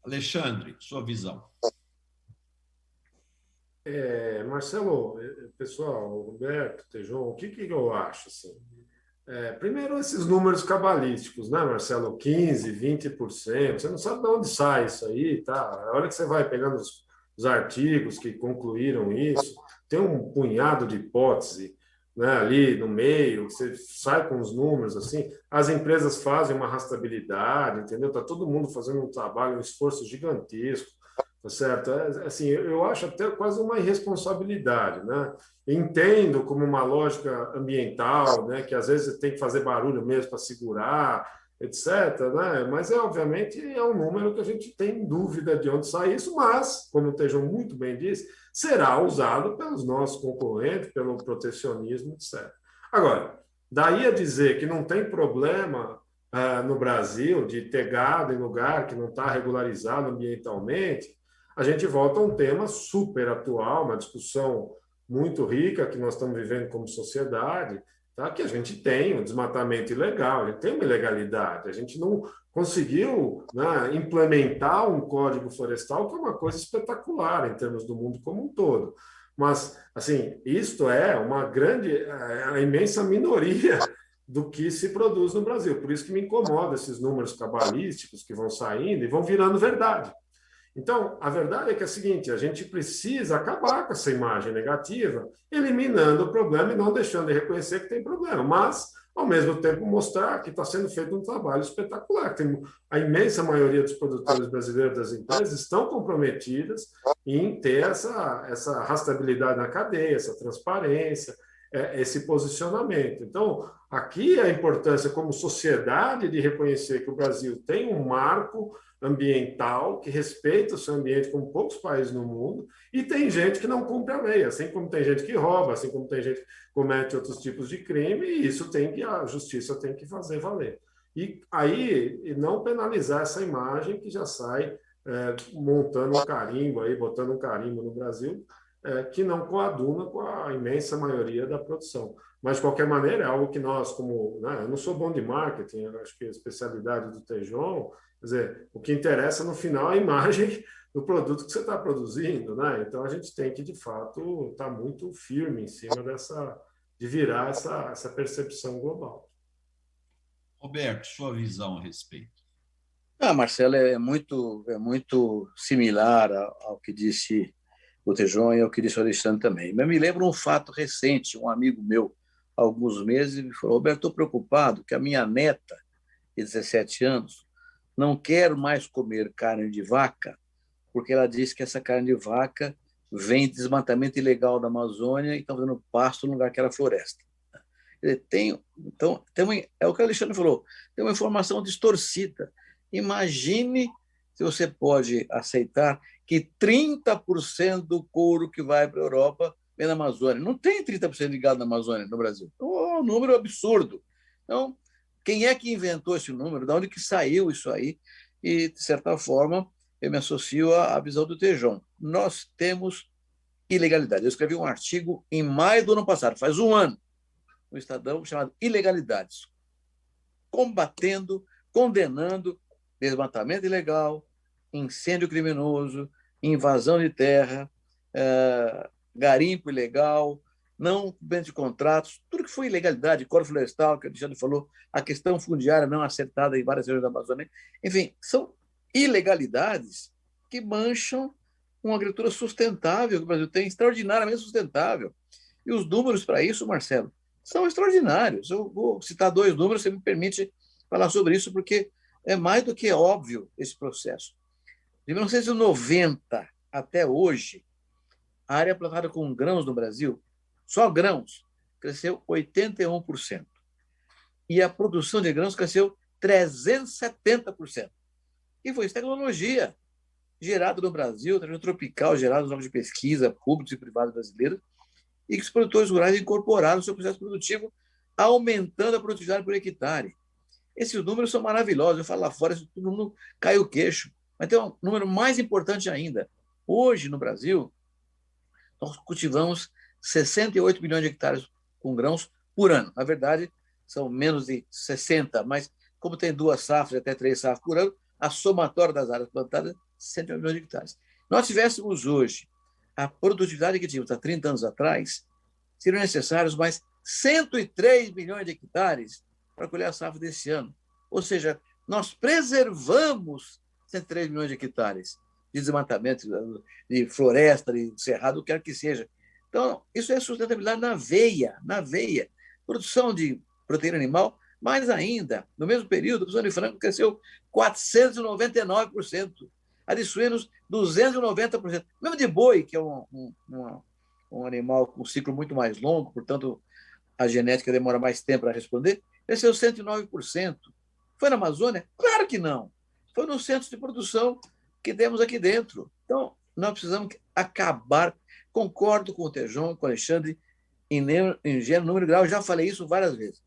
Alexandre, sua visão. Marcelo, pessoal, Roberto, Tejon, o que eu acho? Assim? Primeiro, esses números cabalísticos, né, Marcelo? 15%, 20%, você não sabe de onde sai isso aí, tá? A hora que você vai pegando os artigos que concluíram isso, tem um punhado de hipótese, né, ali no meio, você sai com os números, assim, as empresas fazem uma rastreabilidade, entendeu? Está todo mundo fazendo um trabalho, um esforço gigantesco, tá certo? Assim, eu acho até quase uma irresponsabilidade, né? Entendo como uma lógica ambiental, né, que às vezes tem que fazer barulho mesmo para segurar, etc., né? Mas, obviamente, é um número que a gente tem dúvida de onde sai isso, mas, como o Tejon muito bem disse, será usado pelos nossos concorrentes, pelo protecionismo, etc. Agora, daí a dizer que não tem problema no Brasil de ter gado em lugar que não está regularizado ambientalmente, a gente volta a um tema super atual, uma discussão muito rica que nós estamos vivendo como sociedade, tá? Que a gente tem um desmatamento ilegal, a gente tem uma ilegalidade, a gente não conseguiu, né, implementar um código florestal, que é uma coisa espetacular em termos do mundo como um todo. Mas, assim, isto é uma grande, a imensa minoria do que se produz no Brasil. Por isso que me incomoda esses números cabalísticos que vão saindo e vão virando verdade. Então, a verdade é que é a seguinte, a gente precisa acabar com essa imagem negativa, eliminando o problema e não deixando de reconhecer que tem problema, mas, ao mesmo tempo, mostrar que está sendo feito um trabalho espetacular. A imensa maioria dos produtores brasileiros das empresas estão comprometidas em ter essa rastreabilidade na cadeia, essa transparência, esse posicionamento. Então, aqui a importância como sociedade de reconhecer que o Brasil tem um marco ambiental que respeita o seu ambiente como poucos países no mundo, e tem gente que não cumpre a lei, assim como tem gente que rouba, assim como tem gente que comete outros tipos de crime, e isso a justiça tem que fazer valer. E aí, não penalizar essa imagem que já sai montando um carimbo, aí, botando um carimbo no Brasil, que não coaduna com a imensa maioria da produção. Mas, de qualquer maneira, é algo que nós, eu não sou bom de marketing, eu acho que a especialidade do Tejon, quer dizer, o que interessa no final é a imagem do produto que você está produzindo, né? Então, a gente tem que, de fato, estar muito firme em cima de virar essa percepção global. Roberto, sua visão a respeito. Marcelo, é muito similar ao que disse o Tejon e ao que disse o Alexandre também. Mas me lembra um fato recente, um amigo meu, há alguns meses, me falou: Roberto, estou preocupado que a minha neta, de 17 anos, não quer mais comer carne de vaca, porque ela diz que essa carne de vaca vem de desmatamento ilegal da Amazônia e está fazendo pasto no lugar que era floresta. Então, é o que o Alexandre falou, tem uma informação distorcida. Imagine se você pode aceitar que 30% do couro que vai para a Europa vem da Amazônia. Não tem 30% de gado na Amazônia, no Brasil. É um número absurdo. Então, quem é que inventou esse número? De onde que saiu isso aí? E, de certa forma, eu me associo à visão do Tejon. Nós temos ilegalidade. Eu escrevi um artigo em maio do ano passado, faz um ano, no Estadão, chamado Ilegalidades, combatendo, condenando desmatamento ilegal, incêndio criminoso, invasão de terra, garimpo ilegal, não cumprimento de contratos, tudo que foi ilegalidade, código florestal, que o Alexandre falou, a questão fundiária não acertada em várias regiões da Amazônia. Enfim, são ilegalidades que mancham uma agricultura sustentável que o Brasil tem, extraordinariamente sustentável. E os números para isso, Marcelo, são extraordinários. Eu vou citar 2 números, você me permite falar sobre isso, porque é mais do que óbvio esse processo. De 1990 até hoje, a área plantada com grãos no Brasil, só grãos, cresceu 81%. E a produção de grãos cresceu 370%. E foi isso, tecnologia gerada no Brasil, tecnologia tropical gerada nos órgãos de pesquisa públicos e privados brasileiros, e que os produtores rurais incorporaram no seu processo produtivo, aumentando a produtividade por hectare. Esses números são maravilhosos. Eu falo lá fora, todo mundo cai o queixo. Mas tem um número mais importante ainda. Hoje, no Brasil, nós cultivamos 68 milhões de hectares com grãos por ano. Na verdade, são menos de 60, mas como tem 2 safras, até 3 safras por ano, a somatória das áreas plantadas é 100 milhões de hectares. Nós tivéssemos hoje a produtividade que tínhamos há 30 anos atrás, seriam necessários mais 103 milhões de hectares para colher a safra desse ano. Ou seja, nós preservamos 103 milhões de hectares de desmatamento, de floresta, de cerrado, o que quer que seja. Então, isso é sustentabilidade na veia, na veia. Produção de proteína animal, mais ainda, no mesmo período, a produção de frango cresceu 499%, a de suínos 290%. Mesmo de boi, que é um animal com um ciclo muito mais longo, portanto, a genética demora mais tempo para responder, cresceu 109%. Foi na Amazônia? Claro que não. Foi nos centros de produção que temos aqui dentro. Então, nós precisamos acabar. Concordo com o Tejon, com o Alexandre, em gênero, número e grau, eu já falei isso várias vezes.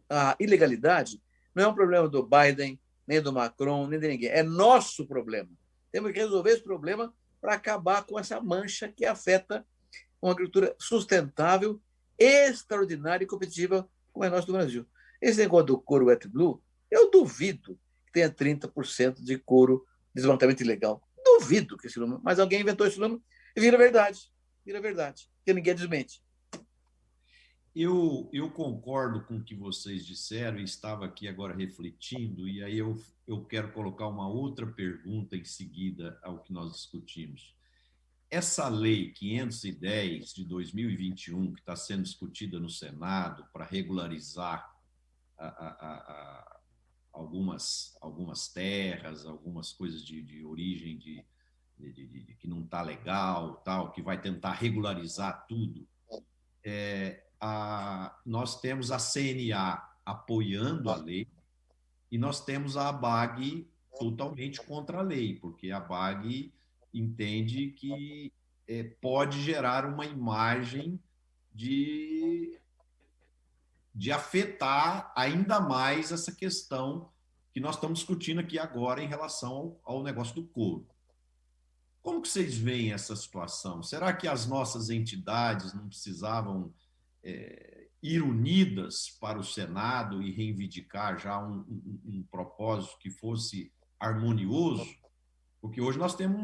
A ilegalidade não é um problema do Biden, nem do Macron, nem de ninguém. É nosso problema. Temos que resolver esse problema para acabar com essa mancha que afeta uma agricultura sustentável, extraordinária e competitiva como é a nossa do Brasil. Esse negócio do couro wet blue, eu duvido que tenha 30% de couro de desmatamento ilegal. Duvido que esse número, mas alguém inventou esse número e vira verdade. Vira verdade, porque ninguém desmente. Eu concordo com o que vocês disseram e estava aqui agora refletindo, e aí eu quero colocar uma outra pergunta em seguida ao que nós discutimos. Essa lei 510 de 2021, que está sendo discutida no Senado para regularizar algumas terras, algumas coisas de origem que não está legal, tal, que vai tentar regularizar tudo, nós temos a CNA apoiando a lei e nós temos a ABAG totalmente contra a lei, porque a ABAG entende que pode gerar uma imagem de afetar ainda mais essa questão que nós estamos discutindo aqui agora em relação ao negócio do couro. Como que vocês veem essa situação? Será que as nossas entidades não precisavam ir unidas para o Senado e reivindicar já um propósito que fosse harmonioso? Porque hoje nós temos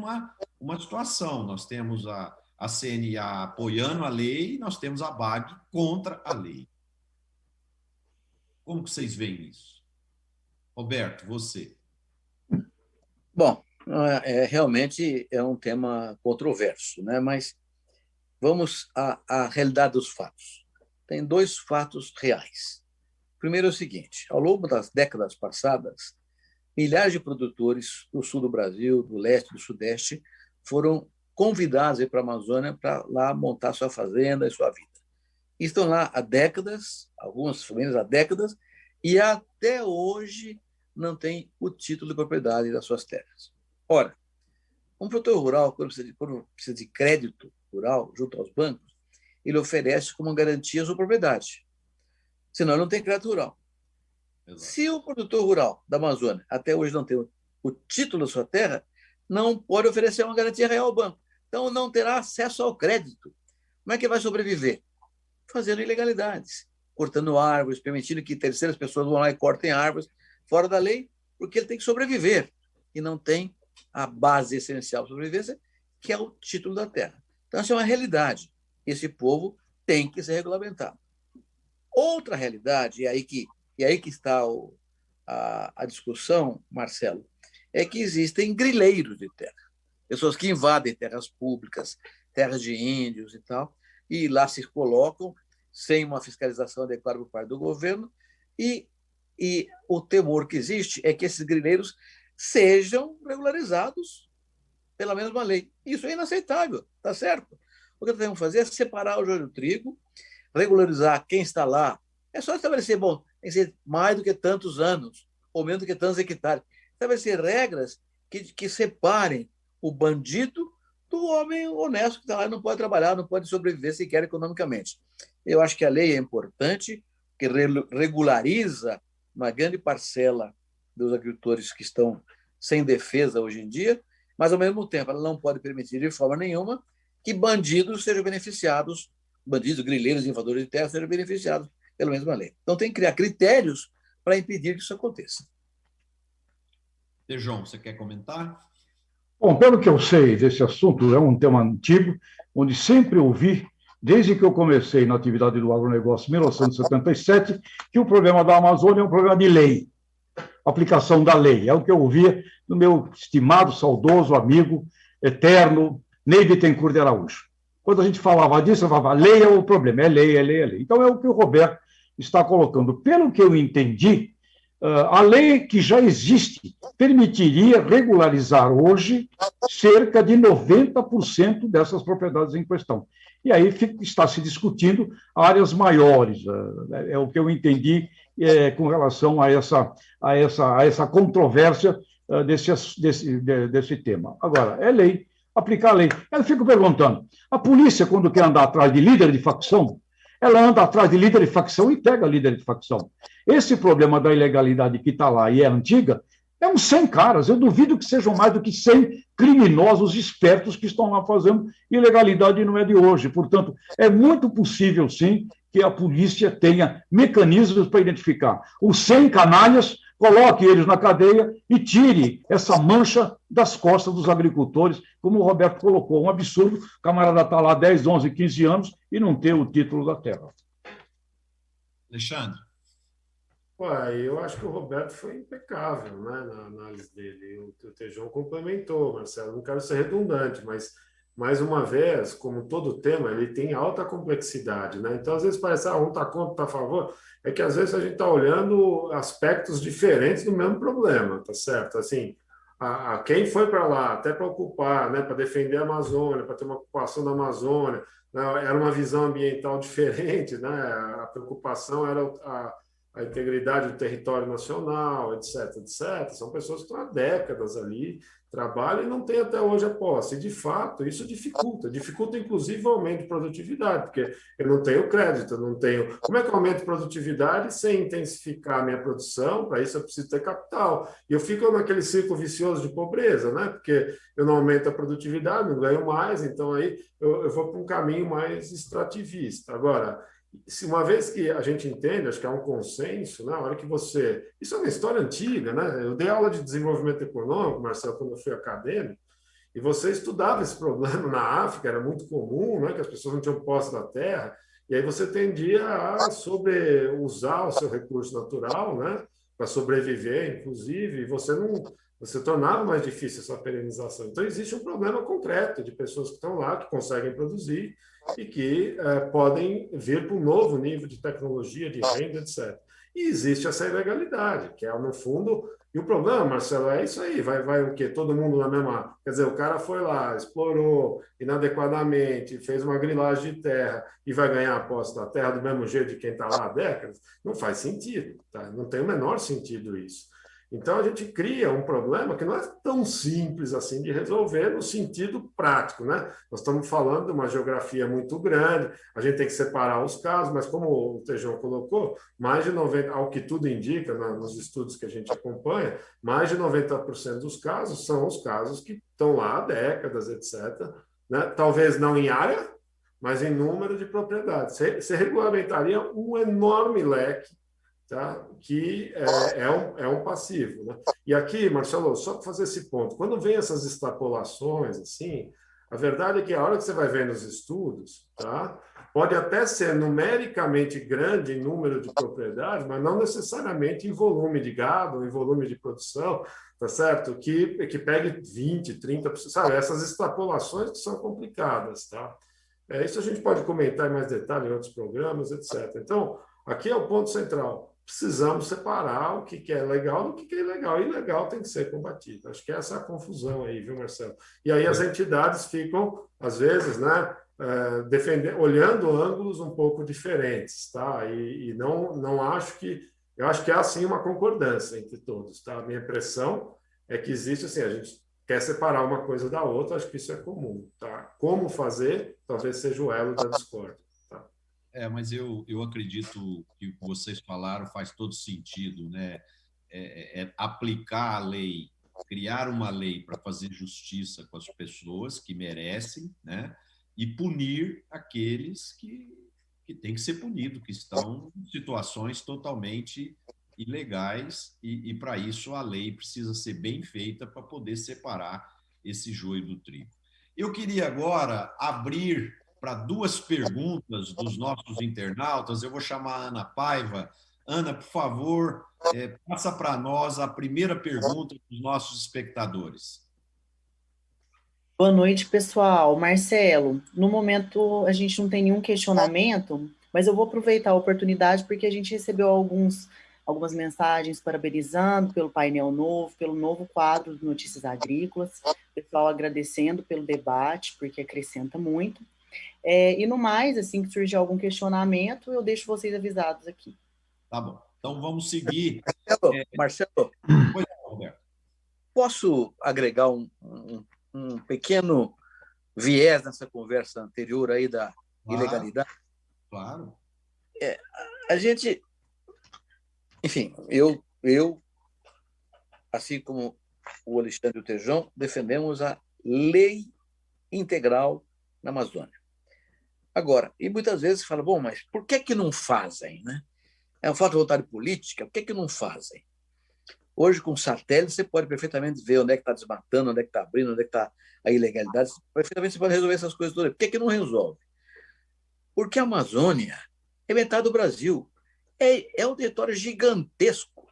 uma situação, nós temos a CNA apoiando a lei e nós temos a ABAG contra a lei. Como que vocês veem isso? Roberto, você. Bom, realmente é um tema controverso, né? Mas vamos à realidade dos fatos. Tem 2 fatos reais. Primeiro é o seguinte: ao longo das décadas passadas, milhares de produtores do sul do Brasil, do leste, do sudeste, foram convidados a ir para a Amazônia para lá montar sua fazenda e sua vida. E estão lá há décadas, algumas famílias há décadas, e até hoje não tem o título de propriedade das suas terras. Ora, um produtor rural, quando precisa de crédito rural junto aos bancos, ele oferece como garantia a sua propriedade. Senão, ele não tem crédito rural. Exato. Se o produtor rural da Amazônia até hoje não tem o título da sua terra, não pode oferecer uma garantia real ao banco. Então, não terá acesso ao crédito. Como é que vai sobreviver? Fazendo ilegalidades, cortando árvores, permitindo que terceiras pessoas vão lá e cortem árvores fora da lei, porque ele tem que sobreviver e não tem a base essencial de sobrevivência, que é o título da terra. Então, essa é uma realidade. Esse povo tem que ser regulamentado. Outra realidade, e aí que está a discussão, Marcelo, é que existem grileiros de terra, pessoas que invadem terras públicas, terras de índios e tal, e lá se colocam sem uma fiscalização adequada por parte do governo, e o temor que existe é que esses grileiros sejam regularizados pela mesma lei. Isso é inaceitável, tá certo? O que nós devemos fazer é separar o joio do trigo, regularizar quem está lá. É só estabelecer, bom, tem que ser mais do que tantos anos, ou menos do que tantos hectares. Estabelecer regras que separem o bandido do homem honesto que está lá e não pode trabalhar, não pode sobreviver sequer economicamente. Eu acho que a lei é importante, que regulariza uma grande parcela dos agricultores que estão sem defesa hoje em dia, mas, ao mesmo tempo, ela não pode permitir de forma nenhuma que bandidos sejam beneficiados, bandidos, grileiros, invasores de terra sejam beneficiados pela mesma lei. Então, tem que criar critérios para impedir que isso aconteça. João, você quer comentar? Bom, pelo que eu sei desse assunto, é um tema antigo, onde sempre ouvi, desde que eu comecei na atividade do agronegócio em 1977, que o problema da Amazônia é um problema de lei, aplicação da lei. É o que eu ouvia do meu estimado, saudoso amigo, eterno, Ney Bittencourt de Araújo. Quando a gente falava disso, eu falava, lei é o problema, é lei, é lei, é lei. Então, é o que o Roberto está colocando. Pelo que eu entendi, a lei que já existe permitiria regularizar hoje cerca de 90% dessas propriedades em questão. E aí está se discutindo áreas maiores, é o que eu entendi com relação a essa controvérsia desse tema. Agora, é lei, aplicar a lei. Eu fico perguntando, a polícia, quando quer andar atrás de líder de facção, ela anda atrás de líder de facção e pega líder de facção. Esse problema da ilegalidade que está lá e é antiga, é uns 100 caras. Eu duvido que sejam mais do que 100 criminosos espertos que estão lá fazendo ilegalidade, não é de hoje. Portanto, é muito possível, sim, que a polícia tenha mecanismos para identificar os 100 canalhas, coloque eles na cadeia e tire essa mancha das costas dos agricultores, como o Roberto colocou. Um absurdo, o camarada está lá 10, 11, 15 anos e não ter o título da terra. Alexandre? Eu acho que o Roberto foi impecável, né, na análise dele. O Tejão complementou, Marcelo. Não quero ser redundante, mas, mais uma vez, como todo tema, ele tem alta complexidade, né? Então, às vezes parece, um está contra, está a favor. É que, às vezes, a gente está olhando aspectos diferentes do mesmo problema, tá certo? Assim, quem foi para lá, até para ocupar, né, para defender a Amazônia, para ter uma ocupação da Amazônia, né, era uma visão ambiental diferente, né? A preocupação era a integridade do território nacional, etc., etc. São pessoas que estão há décadas ali, trabalham e não têm até hoje a posse. E, de fato, isso dificulta inclusive o aumento de produtividade, porque eu não tenho crédito, eu não tenho... Como é que eu aumento produtividade sem intensificar a minha produção? Para isso eu preciso ter capital. E eu fico naquele ciclo vicioso de pobreza, né? Porque eu não aumento a produtividade, não ganho mais, então aí eu vou para um caminho mais extrativista. Agora, se uma vez que a gente entende, acho que há um consenso, né? A hora que você... Isso é uma história antiga, né? Eu dei aula de desenvolvimento econômico, Marcelo, quando eu fui acadêmico, e você estudava esse problema na África, era muito comum, né? Que as pessoas não tinham posse da terra, e aí você tendia a usar o seu recurso natural, né? Para sobreviver, inclusive, e você tornava mais difícil essa perenização. Então, existe um problema concreto de pessoas que estão lá, que conseguem produzir, e que podem vir para um novo nível de tecnologia, de renda, etc. E existe essa ilegalidade, que é, no fundo... E o problema, Marcelo, é isso aí. Vai o quê? Todo mundo na mesma... Quer dizer, o cara foi lá, explorou inadequadamente, fez uma grilagem de terra e vai ganhar a posse da terra do mesmo jeito de quem está lá há décadas? Não faz sentido. Tá? Não tem o menor sentido isso. Então, a gente cria um problema que não é tão simples assim de resolver no sentido prático, né? Nós estamos falando de uma geografia muito grande, a gente tem que separar os casos, mas como o Tejão colocou, mais de 90%, ao que tudo indica nos estudos que a gente acompanha, mais de 90% dos casos são os casos que estão lá há décadas, etc., né? Talvez não em área, mas em número de propriedades. Você regulamentaria um enorme leque, tá? Que é um passivo, né? E aqui, Marcelo, só para fazer esse ponto, quando vem essas extrapolações, assim, a verdade é que a hora que você vai ver nos estudos, tá? Pode até ser numericamente grande em número de propriedades, mas não necessariamente em volume de gado, em volume de produção, tá certo? Que pegue 20%, 30%, sabe? Essas extrapolações que são complicadas, tá? Isso a gente pode comentar em mais detalhe em outros programas, etc. Então, aqui é o ponto central. Precisamos separar o que é legal do que é ilegal. Ilegal tem que ser combatido. Acho que essa é a confusão aí, viu, Marcelo? E aí as entidades ficam, às vezes, né, olhando ângulos um pouco diferentes, tá? E não acho que... Eu acho que há, sim, uma concordância entre todos, tá? A minha impressão é que existe, assim, a gente quer separar uma coisa da outra, acho que isso é comum, tá? Como fazer, talvez seja o elo da discórdia. Mas eu acredito que o que vocês falaram faz todo sentido, né? Aplicar a lei, criar uma lei para fazer justiça com as pessoas que merecem, né? E punir aqueles que têm que ser punidos, que estão em situações totalmente ilegais, e para isso a lei precisa ser bem feita para poder separar esse joio do trigo. Eu queria agora abrir para duas perguntas dos nossos internautas. Eu vou chamar a Ana Paiva. Ana, por favor, passa para nós a primeira pergunta dos nossos espectadores. Boa noite, pessoal. Marcelo, no momento a gente não tem nenhum questionamento, mas eu vou aproveitar a oportunidade porque a gente recebeu algumas mensagens parabenizando pelo painel novo, pelo novo quadro de Notícias Agrícolas, pessoal agradecendo pelo debate, porque acrescenta muito. E no mais, assim que surgir algum questionamento, eu deixo vocês avisados aqui. Tá bom. Então vamos seguir. Marcelo, posso agregar um pequeno viés nessa conversa anterior aí da ilegalidade? Claro. A gente, enfim, eu, assim como o Alexandre e o Tejão, defendemos a lei integral na Amazônia. Agora, e muitas vezes fala, bom, mas por que não fazem, né? É uma falta de vontade política, por que não fazem? Hoje, com satélite, você pode perfeitamente ver onde é que está desmatando, onde é que está abrindo, onde é que está a ilegalidade. Perfeitamente você pode resolver essas coisas todas. Por que não resolve? Porque a Amazônia é metade do Brasil. É um território gigantesco,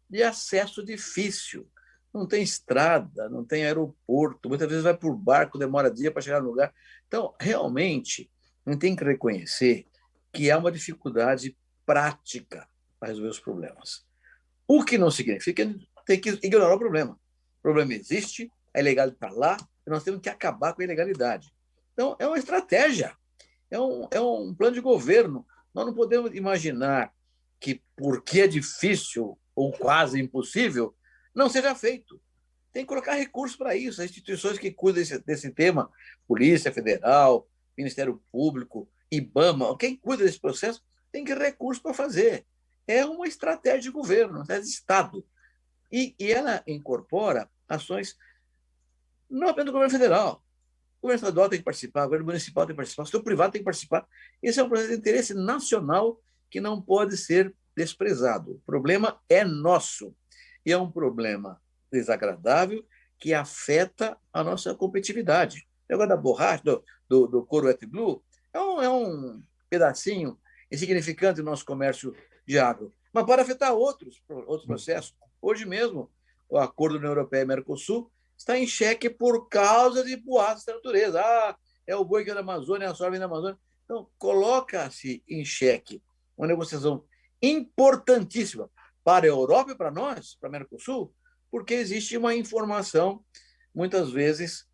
de acesso difícil. Não tem estrada, não tem aeroporto, muitas vezes vai por barco, demora dia para chegar no lugar. Então, realmente, a gente tem que reconhecer que há uma dificuldade prática para resolver os problemas. O que não significa que tem que ignorar o problema. O problema existe, a ilegalidade está lá, e nós temos que acabar com a ilegalidade. Então, é uma estratégia, é um plano de governo. Nós não podemos imaginar que, porque é difícil ou quase impossível, não seja feito. Tem que colocar recursos para isso. As instituições que cuidam desse tema, Polícia Federal, Ministério Público, IBAMA, quem cuida desse processo, tem que ter recursos para fazer. É uma estratégia de governo, uma estratégia de Estado. E ela incorpora ações não apenas do governo federal. O governo estadual tem que participar, o governo municipal tem que participar, o setor privado tem que participar. Esse é um processo de interesse nacional que não pode ser desprezado. O problema é nosso. E é um problema desagradável que afeta a nossa competitividade. O negócio da borracha, do couro wet blue, é um pedacinho insignificante do nosso comércio de agro, mas pode afetar outros processos. Hoje mesmo, o acordo da União Europeia e Mercosul está em xeque por causa de boatos da natureza. É o boi que é da Amazônia, a soja vem da Amazônia. Então, coloca-se em xeque uma negociação importantíssima para a Europa e para nós, para o Mercosul, porque existe uma informação, muitas vezes,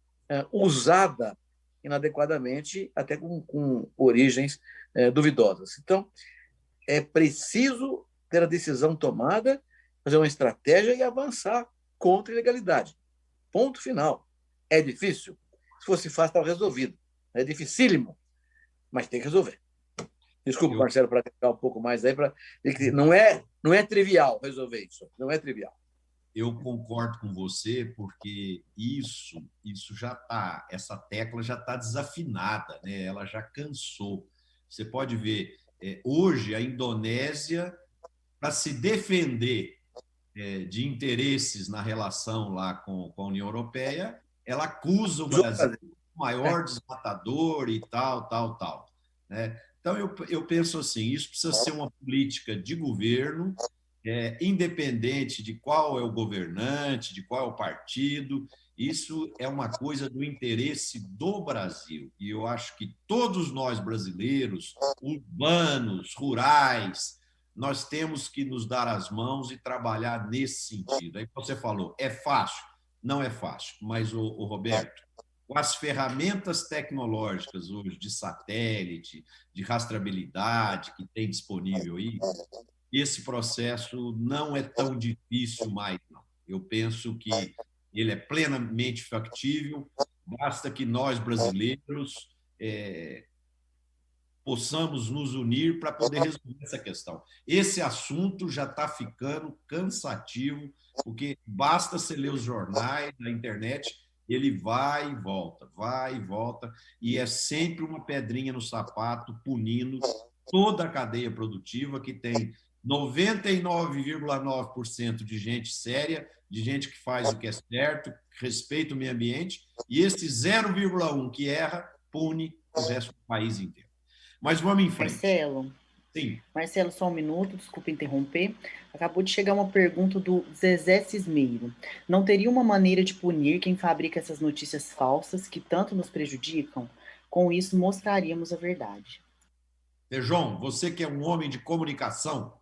usada inadequadamente, até com origens duvidosas. Então, é preciso ter a decisão tomada, fazer uma estratégia e avançar contra a ilegalidade. Ponto final. É difícil? Se fosse fácil, estava resolvido. É dificílimo, mas tem que resolver. Desculpa, Marcelo, para explicar um pouco mais aí, não é trivial resolver isso. Não é trivial. Eu concordo com você, porque isso já está, essa tecla já está desafinada, né? Ela já cansou. Você pode ver, hoje a Indonésia, para se defender de interesses na relação lá com a União Europeia, ela acusa o Brasil de maior desmatador e tal, né? Então, eu penso assim, isso precisa ser uma política de governo, independente de qual é o governante, de qual é o partido. Isso é uma coisa do interesse do Brasil. E eu acho que todos nós brasileiros, urbanos, rurais, nós temos que nos dar as mãos e trabalhar nesse sentido. Aí você falou, é fácil? Não é fácil, mas, o Roberto, com as ferramentas tecnológicas hoje de satélite, de rastreabilidade que tem disponível aí, esse processo não é tão difícil mais, não. Eu penso que ele é plenamente factível, basta que nós, brasileiros, possamos nos unir para poder resolver essa questão. Esse assunto já está ficando cansativo, porque basta você ler os jornais, na internet, ele vai e volta, e é sempre uma pedrinha no sapato punindo toda a cadeia produtiva, que tem 99,9% de gente séria, de gente que faz o que é certo, respeita o meio ambiente, e esse 0,1% que erra, pune o resto do país inteiro. Mas vamos em frente. Marcelo, sim. Marcelo, só um minuto, desculpa interromper. Acabou de chegar uma pergunta do Zezé Cismeiro. Não teria uma maneira de punir quem fabrica essas notícias falsas que tanto nos prejudicam? Com isso, mostraríamos a verdade. João, você que é um homem de comunicação.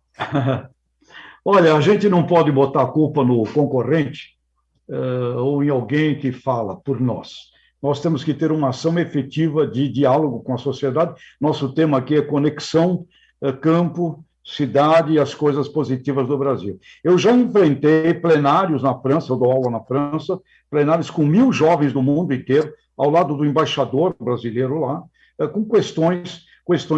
Olha, a gente não pode botar a culpa no concorrente ou em alguém que fala por nós. Nós temos que ter uma ação efetiva de diálogo com a sociedade. Nosso tema aqui é conexão, campo, cidade e as coisas positivas do Brasil. Eu já enfrentei plenários na França, eu dou aula na França, plenários com 1.000 jovens do mundo inteiro, ao lado do embaixador brasileiro lá, com questões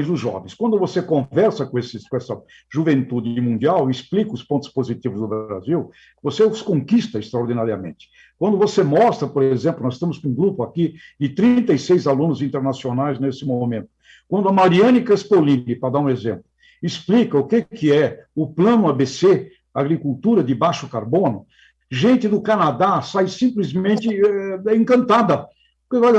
dos jovens. Quando você conversa com essa juventude mundial, explica os pontos positivos do Brasil, você os conquista extraordinariamente. Quando você mostra, por exemplo, nós estamos com um grupo aqui de 36 alunos internacionais nesse momento. Quando a Mariane Caspolini, para dar um exemplo, explica o que é o Plano ABC, agricultura de baixo carbono, gente do Canadá sai simplesmente encantada.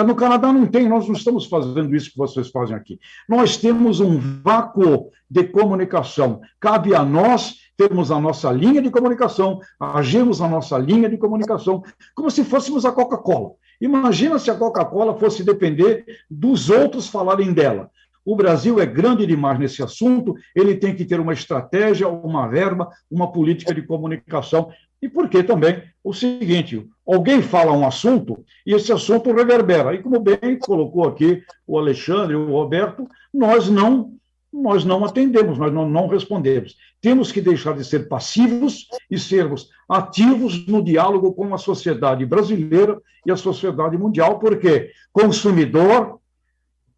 No Canadá não tem, nós não estamos fazendo isso que vocês fazem aqui. Nós temos um vácuo de comunicação. Cabe a nós termos a nossa linha de comunicação, agirmos a nossa linha de comunicação, como se fôssemos a Coca-Cola. Imagina se a Coca-Cola fosse depender dos outros falarem dela. O Brasil é grande demais nesse assunto, ele tem que ter uma estratégia, uma verba, uma política de comunicação. E porque também o seguinte, alguém fala um assunto e esse assunto reverbera. E como bem colocou aqui o Alexandre e o Roberto, nós não atendemos, nós não respondemos. Temos que deixar de ser passivos e sermos ativos no diálogo com a sociedade brasileira e a sociedade mundial, porque consumidor,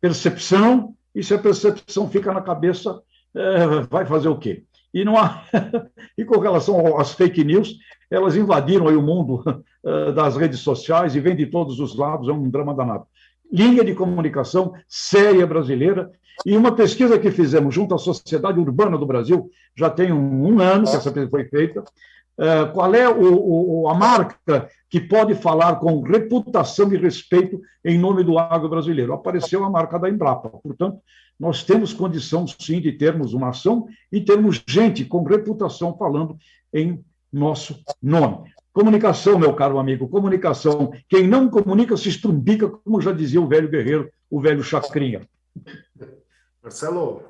percepção, e se a percepção fica na cabeça, vai fazer o quê? E, não há... e com relação às fake news, elas invadiram aí o mundo das redes sociais e vêm de todos os lados, é um drama danado. Linha de comunicação séria brasileira, e uma pesquisa que fizemos junto à Sociedade Urbana do Brasil, já tem um ano que essa pesquisa foi feita, qual é a marca que pode falar com reputação e respeito em nome do agro brasileiro? Apareceu a marca da Embrapa. Portanto, nós temos condição, sim, de termos uma ação e termos gente com reputação falando em nosso nome. Comunicação, meu caro amigo, comunicação. Quem não comunica se estrumbica, como já dizia o velho guerreiro, o velho Chacrinha. Marcelo,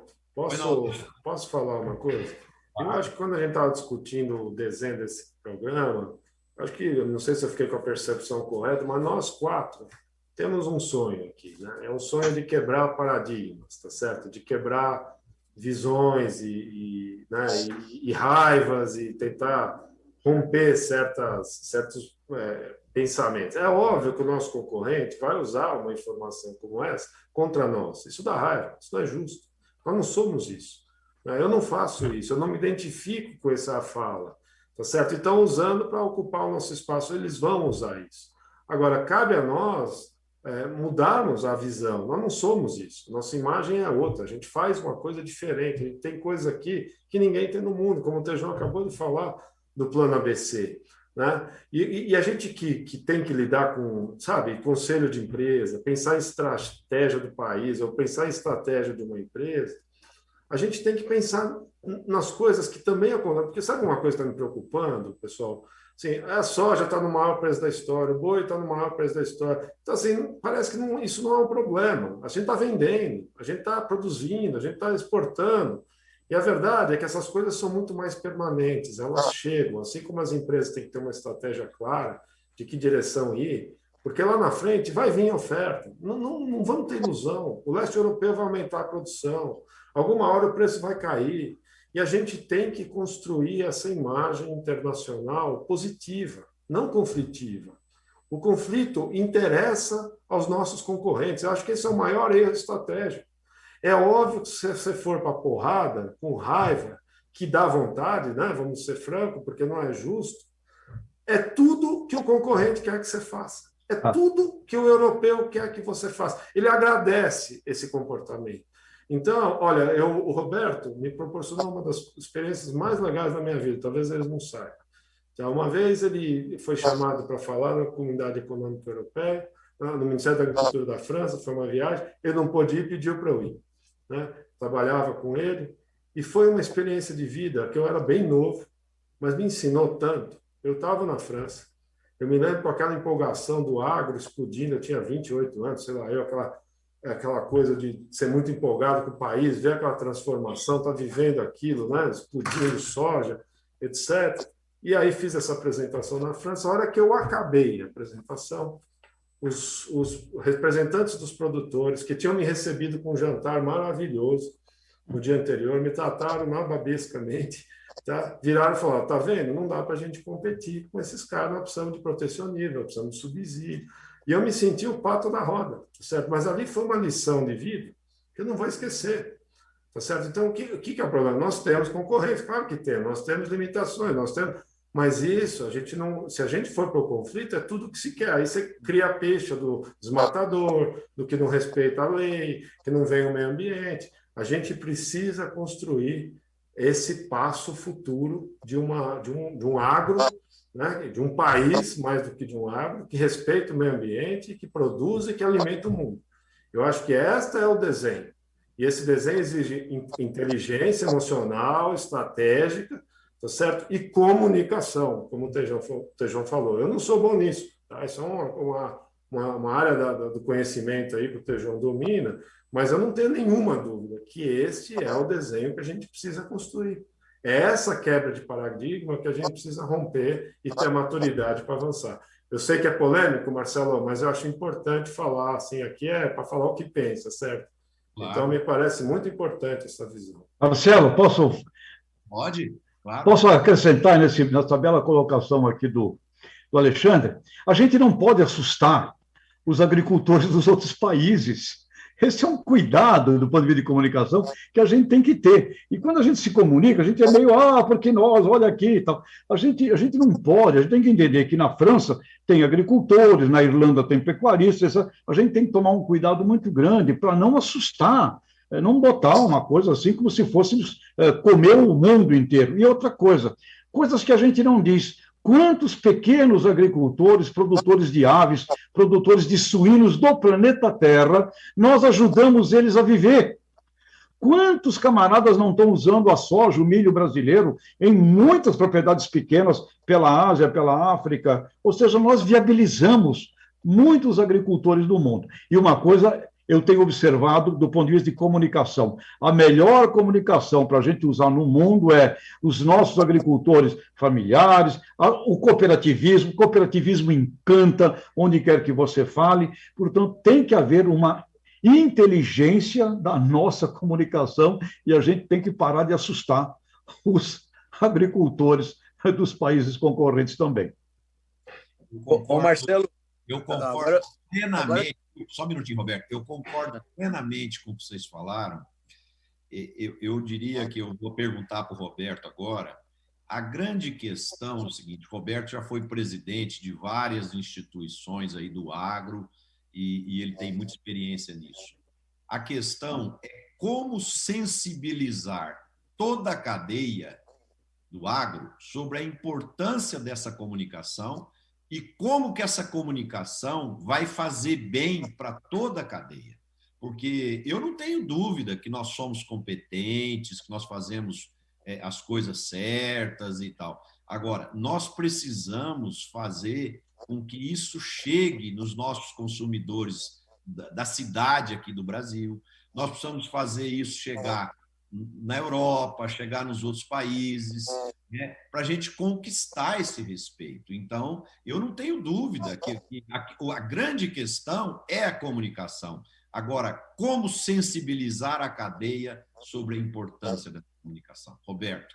posso falar uma coisa? Eu acho que quando a gente estava discutindo o desenho desse programa, acho que, não sei se eu fiquei com a percepção correta, mas nós quatro temos um sonho aqui, né? É um sonho de quebrar paradigmas, tá certo? De quebrar visões e raivas e tentar romper certos pensamentos. É óbvio que o nosso concorrente vai usar uma informação como essa contra nós. Isso dá raiva, isso não é justo. Nós não somos isso. Eu não faço isso, eu não me identifico com essa fala, tá certo? E estão usando para ocupar o nosso espaço, eles vão usar isso. Agora, cabe a nós mudarmos a visão, nós não somos isso, nossa imagem é outra, a gente faz uma coisa diferente, a gente tem coisa aqui que ninguém tem no mundo, como o Tejão acabou de falar do Plano ABC, né? E a gente que tem que lidar com, sabe, conselho de empresa, pensar em estratégia do país, ou pensar em estratégia de uma empresa, a gente tem que pensar nas coisas que também acontecem. Porque sabe uma coisa que está me preocupando, pessoal? Assim, a soja está no maior preço da história, o boi está no maior preço da história. Então, assim, parece que isso não é um problema. A gente está vendendo, a gente está produzindo, a gente está exportando. E a verdade é que essas coisas são muito mais permanentes, elas chegam, assim como as empresas têm que ter uma estratégia clara de que direção ir, porque lá na frente vai vir oferta. Não vamos ter ilusão. O leste europeu vai aumentar a produção, alguma hora o preço vai cair. E a gente tem que construir essa imagem internacional positiva, não conflitiva. O conflito interessa aos nossos concorrentes. Eu acho que esse é o maior erro estratégico. É óbvio que se você for para a porrada, com raiva, que dá vontade, né? Vamos ser francos, porque não é justo, é tudo que o concorrente quer que você faça. É tudo que o europeu quer que você faça. Ele agradece esse comportamento. Então, olha, o Roberto me proporcionou uma das experiências mais legais da minha vida, talvez eles não saibam. Então, uma vez ele foi chamado para falar na Comunidade Econômica Europeia, no Ministério da Agricultura da França, foi uma viagem, ele não pôde ir, pediu para eu ir. Né? Trabalhava com ele, e foi uma experiência de vida que eu era bem novo, mas me ensinou tanto. Eu estava na França, eu me lembro com aquela empolgação do agro explodindo, eu tinha 28 anos, sei lá, aquela coisa de ser muito empolgado com o país, ver aquela transformação, estar vivendo aquilo, né? Explodindo soja, etc. E aí fiz essa apresentação na França. A hora que eu acabei a apresentação, os representantes dos produtores, que tinham me recebido com um jantar maravilhoso no dia anterior, me trataram nababescamente, tá? Viraram e falaram, tá vendo? Não dá para a gente competir com esses caras, nós precisamos de protecionismo, nós precisamos de subsídio. E eu me senti o pato da roda, certo? Mas ali foi uma lição de vida que eu não vou esquecer, tá certo? Então, o que é o problema? Nós temos concorrência, claro que temos, nós temos limitações, nós temos... Mas isso, a gente não, se a gente for para o conflito, é tudo que se quer. Aí você cria a pecha do desmatador, do que não respeita a lei, que não vem o meio ambiente. A gente precisa construir esse passo futuro de um agro, né, de um país, mais do que de um agro, que respeita o meio ambiente, que produz e que alimenta o mundo. Eu acho que este é o desenho. E esse desenho exige inteligência emocional, estratégica, tá certo? E comunicação, como o Tejão falou. Eu não sou bom nisso. Tá? Isso é uma área do conhecimento aí que o Tejão domina, mas eu não tenho nenhuma dúvida que este é o desenho que a gente precisa construir. É essa quebra de paradigma que a gente precisa romper e ter maturidade para avançar. Eu sei que é polêmico, Marcelo, mas eu acho importante falar, assim, aqui é para falar o que pensa, certo? Claro. Então, me parece muito importante essa visão. Marcelo, posso... Pode, claro. Posso acrescentar nessa bela colocação aqui do Alexandre? A gente não pode assustar os agricultores dos outros países. Esse é um cuidado do ponto de vista de comunicação que a gente tem que ter. E quando a gente se comunica, a gente é meio, porque nós, olha aqui e tal. A gente não pode, a gente tem que entender que na França tem agricultores, na Irlanda tem pecuaristas, a gente tem que tomar um cuidado muito grande para não assustar, não botar uma coisa assim como se fosse comer o mundo inteiro. E outra coisa, coisas que a gente não diz. Quantos pequenos agricultores, produtores de aves, produtores de suínos do planeta Terra, nós ajudamos eles a viver? Quantos camaradas não estão usando a soja, o milho brasileiro, em muitas propriedades pequenas, pela Ásia, pela África? Ou seja, nós viabilizamos muitos agricultores do mundo. E uma coisa eu tenho observado do ponto de vista de comunicação. A melhor comunicação para a gente usar no mundo é os nossos agricultores familiares, o cooperativismo encanta onde quer que você fale, portanto, tem que haver uma inteligência da nossa comunicação e a gente tem que parar de assustar os agricultores dos países concorrentes também. Ô, Marcelo, eu concordo plenamente. Só um minutinho, Roberto. Eu concordo plenamente com o que vocês falaram. Eu diria que eu vou perguntar para o Roberto agora. A grande questão é o seguinte: o Roberto já foi presidente de várias instituições aí do agro e ele tem muita experiência nisso. A questão é como sensibilizar toda a cadeia do agro sobre a importância dessa comunicação e como que essa comunicação vai fazer bem para toda a cadeia. porque eu não tenho dúvida que nós somos competentes, que nós fazemos as coisas certas e tal. Agora, nós precisamos fazer com que isso chegue nos nossos consumidores da cidade aqui do Brasil. Nós precisamos fazer isso chegar na Europa, chegar nos outros países, né, para a gente conquistar esse respeito. Então, eu não tenho dúvida que a grande questão é a comunicação. Agora, como sensibilizar a cadeia sobre a importância da comunicação? Roberto.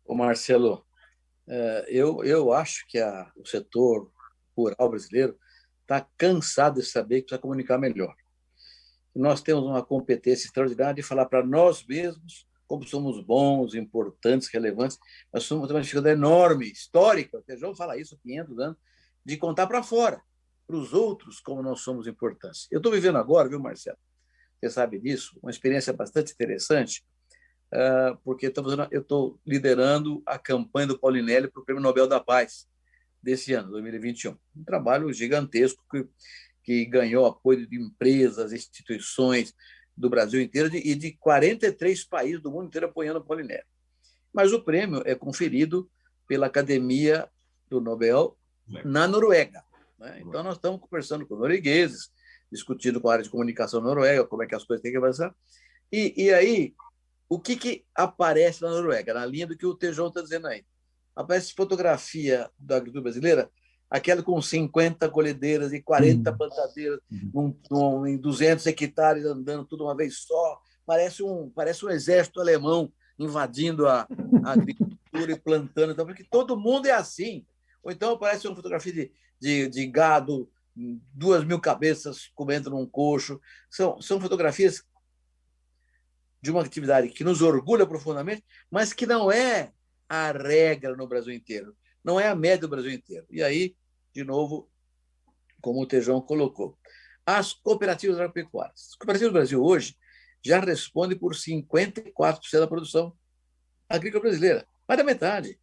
Ô Marcelo, eu acho que o setor rural brasileiro está cansado de saber que precisa comunicar melhor. Nós temos uma competência extraordinária de falar para nós mesmos como somos bons, importantes, relevantes. Nós temos uma dificuldade enorme, histórica, o Tejão fala isso há 500 anos, de contar para fora, para os outros, como nós somos importantes. Eu estou vivendo agora, viu, Marcelo? Você sabe disso, uma experiência bastante interessante, porque eu estou liderando a campanha do Paulinelli para o Prêmio Nobel da Paz desse ano, 2021. Um trabalho gigantesco que ganhou apoio de empresas, instituições do Brasil inteiro e de 43 países do mundo inteiro apoiando o Paulinelli. Mas o prêmio é conferido pela Academia do Nobel na Noruega, né? Então, nós estamos conversando com noruegueses, discutindo com a área de comunicação na Noruega, como é que as coisas têm que avançar. E aí, o que aparece na Noruega, na linha do que o Tejão está dizendo aí? Aparece fotografia da agricultura brasileira, aquela com 50 colhedeiras e 40 plantadeiras em 200 hectares andando tudo uma vez só. Parece um exército alemão invadindo a agricultura e plantando. Então, porque todo mundo é assim. Ou então aparece uma fotografia de gado, 2.000 cabeças comendo num coxo. São fotografias de uma atividade que nos orgulha profundamente, mas que não é a regra no Brasil inteiro. Não é a média do Brasil inteiro. E aí, de novo, como o Tejão colocou, as cooperativas agropecuárias. As cooperativas do Brasil hoje já respondem por 54% da produção agrícola brasileira, mais da metade.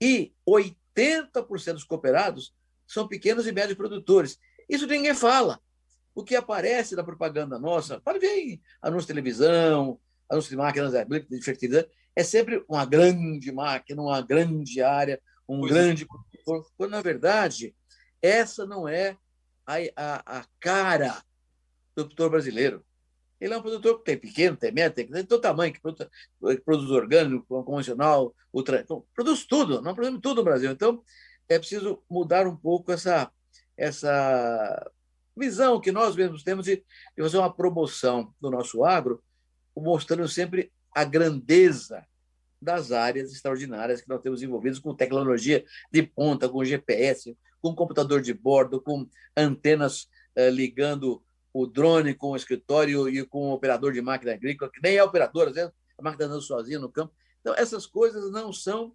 E 80% dos cooperados são pequenos e médios produtores. Isso ninguém fala. O que aparece na propaganda nossa, pode ver em anúncio de televisão, anúncio de máquinas de fertilizante, é sempre uma grande máquina, uma grande área, grande produtor, quando, na verdade, essa não é a cara do produtor brasileiro. Ele é um produtor que tem pequeno, tem médio, tem todo tamanho, que produz orgânico, convencional, produz tudo, nós produzimos tudo no Brasil. Então, é preciso mudar um pouco essa visão que nós mesmos temos de fazer uma promoção do nosso agro, mostrando sempre a grandeza das áreas extraordinárias que nós temos envolvidas com tecnologia de ponta, com GPS, com computador de bordo, com antenas ligando o drone com o escritório e com o operador de máquina agrícola, que nem é operador, às vezes a máquina andando sozinha no campo. Então, essas coisas não são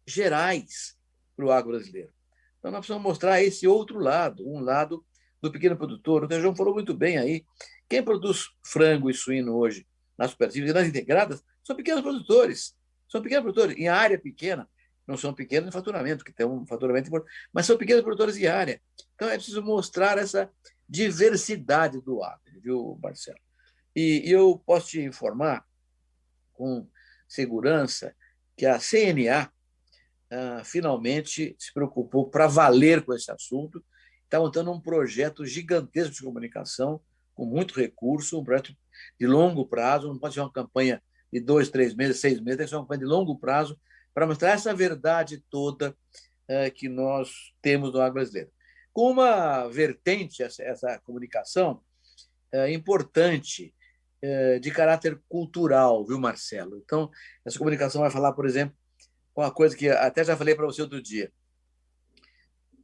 gerais para o agro brasileiro. Então, nós precisamos mostrar esse outro lado, um lado do pequeno produtor. O Tejão falou muito bem aí. Quem produz frango e suíno hoje nas cooperativas e nas integradas são pequenos produtores. São pequenos produtores em área pequena. Não são pequenos em faturamento, que tem um faturamento importante, mas são pequenos produtores em área. Então, é preciso mostrar essa diversidade do agro, viu, Marcelo? E eu posso te informar com segurança que a CNA finalmente se preocupou para valer com esse assunto, está montando um projeto gigantesco de comunicação, com muito recurso, um projeto de longo prazo, não pode ser uma campanha de 2, 3 meses, 6 meses, tem que ser uma campanha de longo prazo, para mostrar essa verdade toda que nós temos no agro brasileiro. Com uma vertente, essa comunicação importante, de caráter cultural, viu, Marcelo? Então, essa comunicação vai falar, por exemplo, uma coisa que até já falei para você outro dia.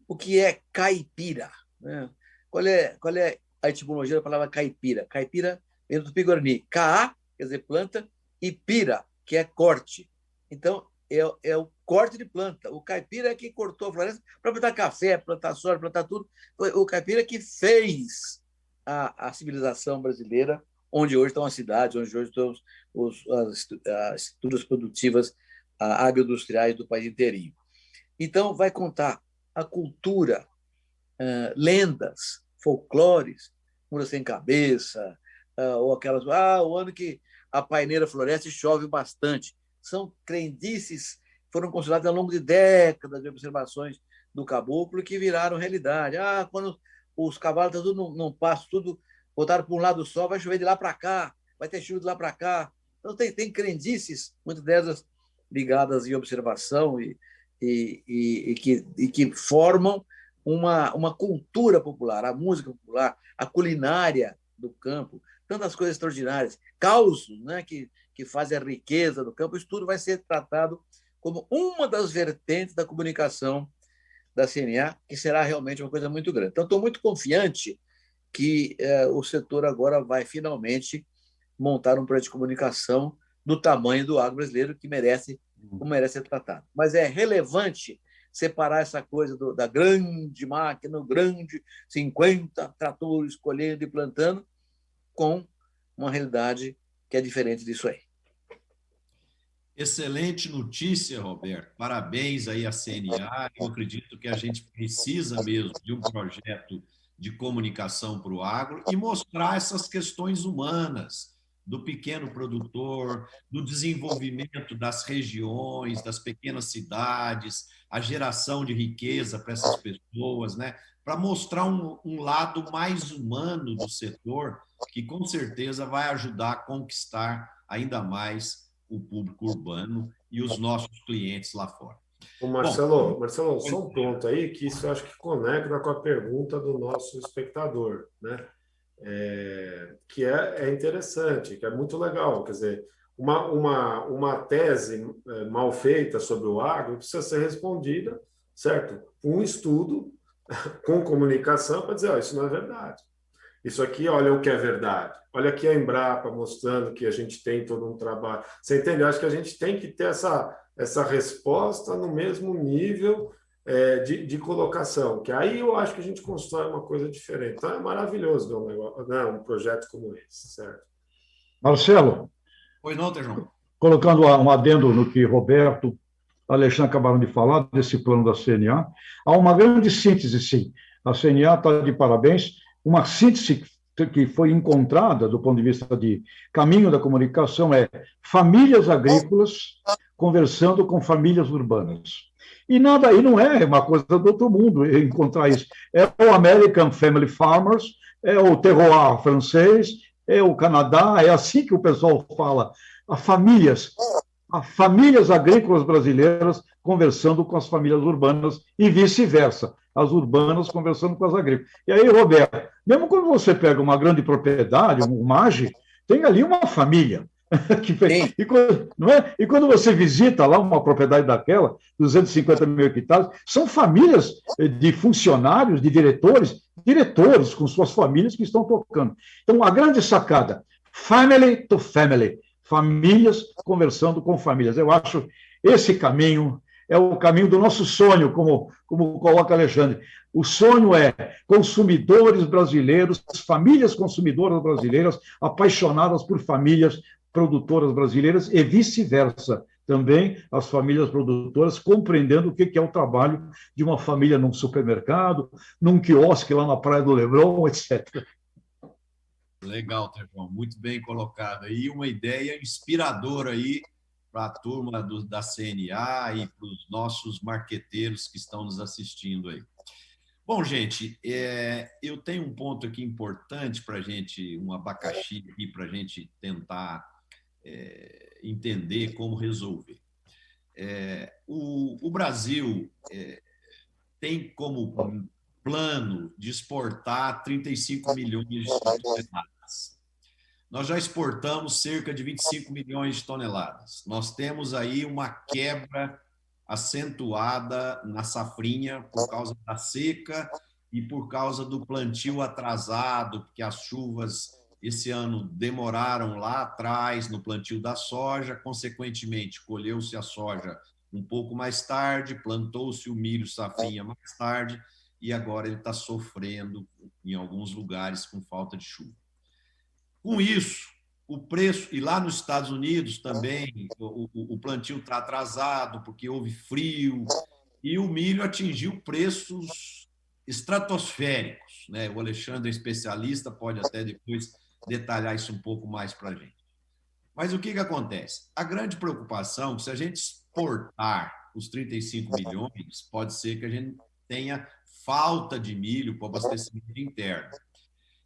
O que é caipira? Né? Qual é a etimologia da palavra caipira? Caipira vem do tupi-guarani. Caá, quer dizer planta, e pira, que é corte. Então, é o corte de planta. O caipira é que cortou a floresta para plantar café, plantar soja, plantar tudo. O caipira é que fez a civilização brasileira, onde hoje estão as cidades, onde hoje estão as estruturas produtivas agroindustriais do país inteirinho. Então, vai contar a cultura, lendas, folclores mula sem cabeça, ou aquelas, o ano que a paineira floresce chove bastante. São crendices que foram consideradas ao longo de décadas de observações do caboclo que viraram realidade. Quando os cavalos estão tudo num pasto, tudo voltaram para um lado só, vai chover de lá para cá, vai ter chuva de lá para cá. Então, tem crendices, muitas delas ligadas em observação e que formam uma cultura popular, a música popular, a culinária do campo, tantas coisas extraordinárias, causos, né, que fazem a riqueza do campo. Isso tudo vai ser tratado como uma das vertentes da comunicação da CNA, que será realmente uma coisa muito grande. Então, estou muito confiante que o setor agora vai finalmente montar um projeto de comunicação do tamanho do agro brasileiro que merece ser tratado. Mas é relevante separar essa coisa da grande máquina, o grande 50 tratores colhendo e plantando, com uma realidade que é diferente disso aí. Excelente notícia, Roberto. Parabéns aí à CNA. Eu acredito que a gente precisa mesmo de um projeto de comunicação para o agro e mostrar essas questões humanas do pequeno produtor, do desenvolvimento das regiões, das pequenas cidades, a geração de riqueza para essas pessoas, né? Para mostrar um lado mais humano do setor, que com certeza vai ajudar a conquistar ainda mais o público urbano e os nossos clientes lá fora. Marcelo, só um ponto aí, que isso eu acho que conecta com a pergunta do nosso espectador, né? Que é interessante, que é muito legal. Quer dizer, uma tese mal feita sobre o agro precisa ser respondida, certo? Um estudo com comunicação para dizer, isso não é verdade. Isso aqui, olha o que é verdade. Olha aqui a Embrapa mostrando que a gente tem todo um trabalho. Você entende? Eu acho que a gente tem que ter essa resposta no mesmo nível de colocação, que aí eu acho que a gente constrói uma coisa diferente. Então é maravilhoso ver um negócio, né, um projeto como esse, certo? Marcelo. Pois não, Tejão? Colocando um adendo no que Roberto e Alexandre acabaram de falar, desse plano da CNA, há uma grande síntese, sim. A CNA está de parabéns, uma síntese que foi encontrada do ponto de vista de caminho da comunicação é famílias agrícolas conversando com famílias urbanas. E não é uma coisa do outro mundo encontrar isso. É o American Family Farmers, é o terroir francês, é o Canadá, é assim que o pessoal fala. As famílias agrícolas brasileiras conversando com as famílias urbanas e vice-versa, as urbanas conversando com as agrícolas. E aí, Roberto, mesmo quando você pega uma grande propriedade, um MAGE, tem ali uma família. Não é? E quando você visita lá uma propriedade daquela, 250 mil hectares, são famílias de funcionários, de diretores com suas famílias que estão tocando. Então, a grande sacada, family to family, famílias conversando com famílias. Eu acho esse caminho é o caminho do nosso sonho, como coloca Alexandre. O sonho é consumidores brasileiros, famílias consumidoras brasileiras, apaixonadas por famílias produtoras brasileiras e vice-versa. Também as famílias produtoras compreendendo o que é o trabalho de uma família num supermercado, num quiosque lá na Praia do Leblon, etc. Legal, Tejão, muito bem colocado. E uma ideia inspiradora aí para a turma da CNA e para os nossos marqueteiros que estão nos assistindo aí. Bom, gente, eu tenho um ponto aqui importante para a gente, um abacaxi aqui para a gente tentar entender como resolver. O Brasil tem como plano de exportar 35 milhões de toneladas. Nós já exportamos cerca de 25 milhões de toneladas. Nós temos aí uma quebra acentuada na safrinha por causa da seca e por causa do plantio atrasado, porque as chuvas esse ano demoraram lá atrás no plantio da soja, consequentemente, colheu-se a soja um pouco mais tarde, plantou-se o milho safrinha mais tarde, e agora ele está sofrendo, em alguns lugares, com falta de chuva. Com isso, o preço, e lá nos Estados Unidos também, o plantio está atrasado, porque houve frio, e o milho atingiu preços estratosféricos, né? O Alexandre é especialista, pode até depois detalhar isso um pouco mais para a gente. Mas o que acontece? A grande preocupação, se a gente exportar os 35 milhões, pode ser que a gente tenha falta de milho para o abastecimento interno.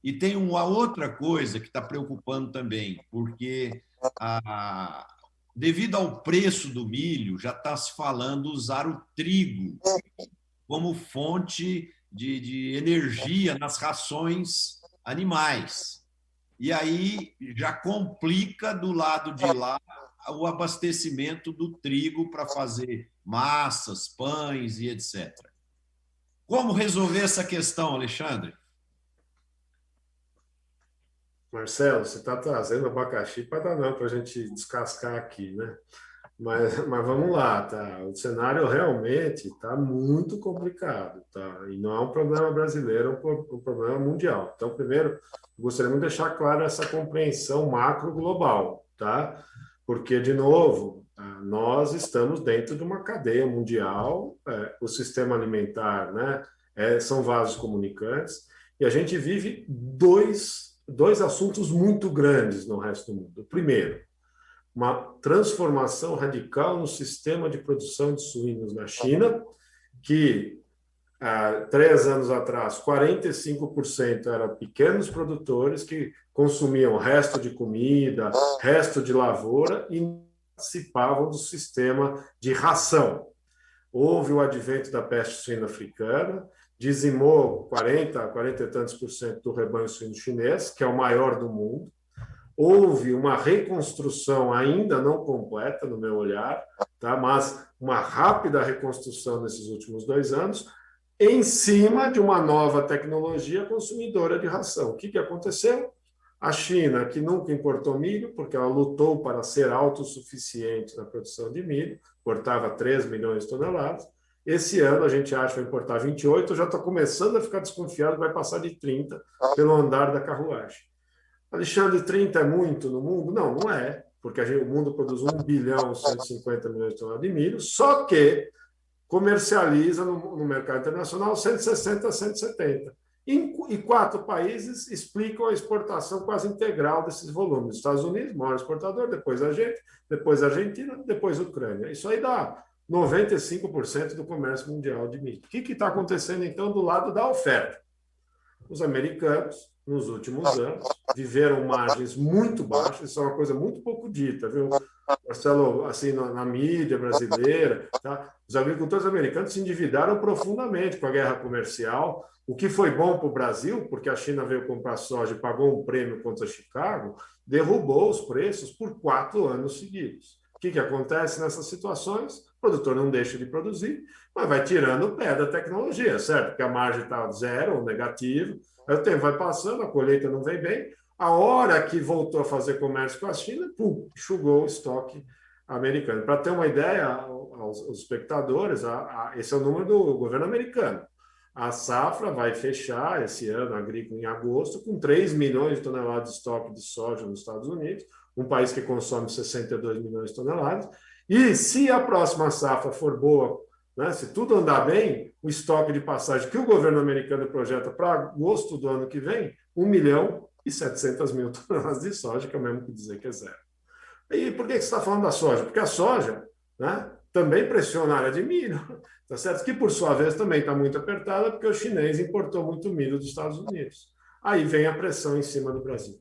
E tem uma outra coisa que está preocupando também, porque devido ao preço do milho, já está se falando usar o trigo como fonte de energia nas rações animais. E aí já complica do lado de lá o abastecimento do trigo para fazer massas, pães e etc. Como resolver essa questão, Alexandre? Marcelo, você está trazendo abacaxi para danar para a gente descascar aqui, né? Mas vamos lá, tá? O cenário realmente está muito complicado, tá? E não é um problema brasileiro, é um problema mundial. Então, primeiro, gostaria de deixar claro essa compreensão macro-global, tá? Porque, de novo, nós estamos dentro de uma cadeia mundial, o sistema alimentar, né? São vasos comunicantes, e a gente vive dois assuntos muito grandes no resto do mundo. Primeiro, uma transformação radical no sistema de produção de suínos na China, que há 3 anos atrás, 45% eram pequenos produtores que consumiam resto de comida, resto de lavoura e participavam do sistema de ração. Houve o advento da peste suína africana, dizimou 40 e tantos % do rebanho suíno chinês, que é o maior do mundo. Houve uma reconstrução ainda não completa, no meu olhar, tá? Mas uma rápida reconstrução nesses últimos 2 anos, em cima de uma nova tecnologia consumidora de ração. O que aconteceu? A China, que nunca importou milho, porque ela lutou para ser autossuficiente na produção de milho, importava 3 milhões de toneladas. Esse ano a gente acha que vai importar 28, já está começando a ficar desconfiado, vai passar de 30 pelo andar da carruagem. Alexandre, 30 é muito no mundo? Não, não é, porque o mundo produz 1 bilhão e 150 milhões de toneladas de milho, só que comercializa no mercado internacional 160 a 170. E 4 países explicam a exportação quase integral desses volumes. Estados Unidos, maior exportador, depois a gente, depois a Argentina, depois a Ucrânia. Isso aí dá 95% do comércio mundial de milho. O que está acontecendo, então, do lado da oferta? Os americanos, nos últimos anos, viveram margens muito baixas, isso é uma coisa muito pouco dita, viu, Marcelo? Assim, na mídia brasileira, tá? Os agricultores americanos se endividaram profundamente com a guerra comercial, o que foi bom para o Brasil, porque a China veio comprar soja e pagou um prêmio contra Chicago, derrubou os preços por 4 anos seguidos. O que acontece nessas situações? O produtor não deixa de produzir, mas vai tirando o pé da tecnologia, certo? Porque a margem está zero ou negativo, aí o tempo vai passando, a colheita não vem bem, a hora que voltou a fazer comércio com a China, pum, enxugou o estoque americano. Para ter uma ideia, aos espectadores, esse é o número do governo americano. A safra vai fechar esse ano agrícola em agosto com 3 milhões de toneladas de estoque de soja nos Estados Unidos, um país que consome 62 milhões de toneladas. E se a próxima safra for boa, né, se tudo andar bem, o estoque de passagem que o governo americano projeta para agosto do ano que vem, 1 milhão e 700 mil toneladas de soja, que é o mesmo que dizer que é zero. E por que você está falando da soja? Porque a soja, né, também pressiona a área de milho, tá certo? Que, por sua vez, também está muito apertada, porque o chinês importou muito milho dos Estados Unidos. Aí vem a pressão em cima do Brasil.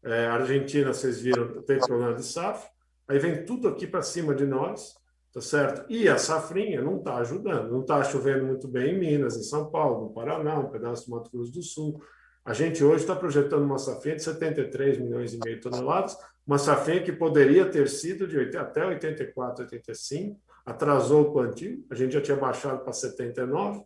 A Argentina, vocês viram, tem problema de safra, aí vem tudo aqui para cima de nós, tá certo? E a safrinha não está ajudando, não está chovendo muito bem em Minas, em São Paulo, no Paraná, um pedaço do Mato Grosso do Sul. A gente hoje está projetando uma safrinha de 73 milhões e meio de toneladas, uma safrinha que poderia ter sido de até 84, 85, atrasou o plantio, a gente já tinha baixado para 79,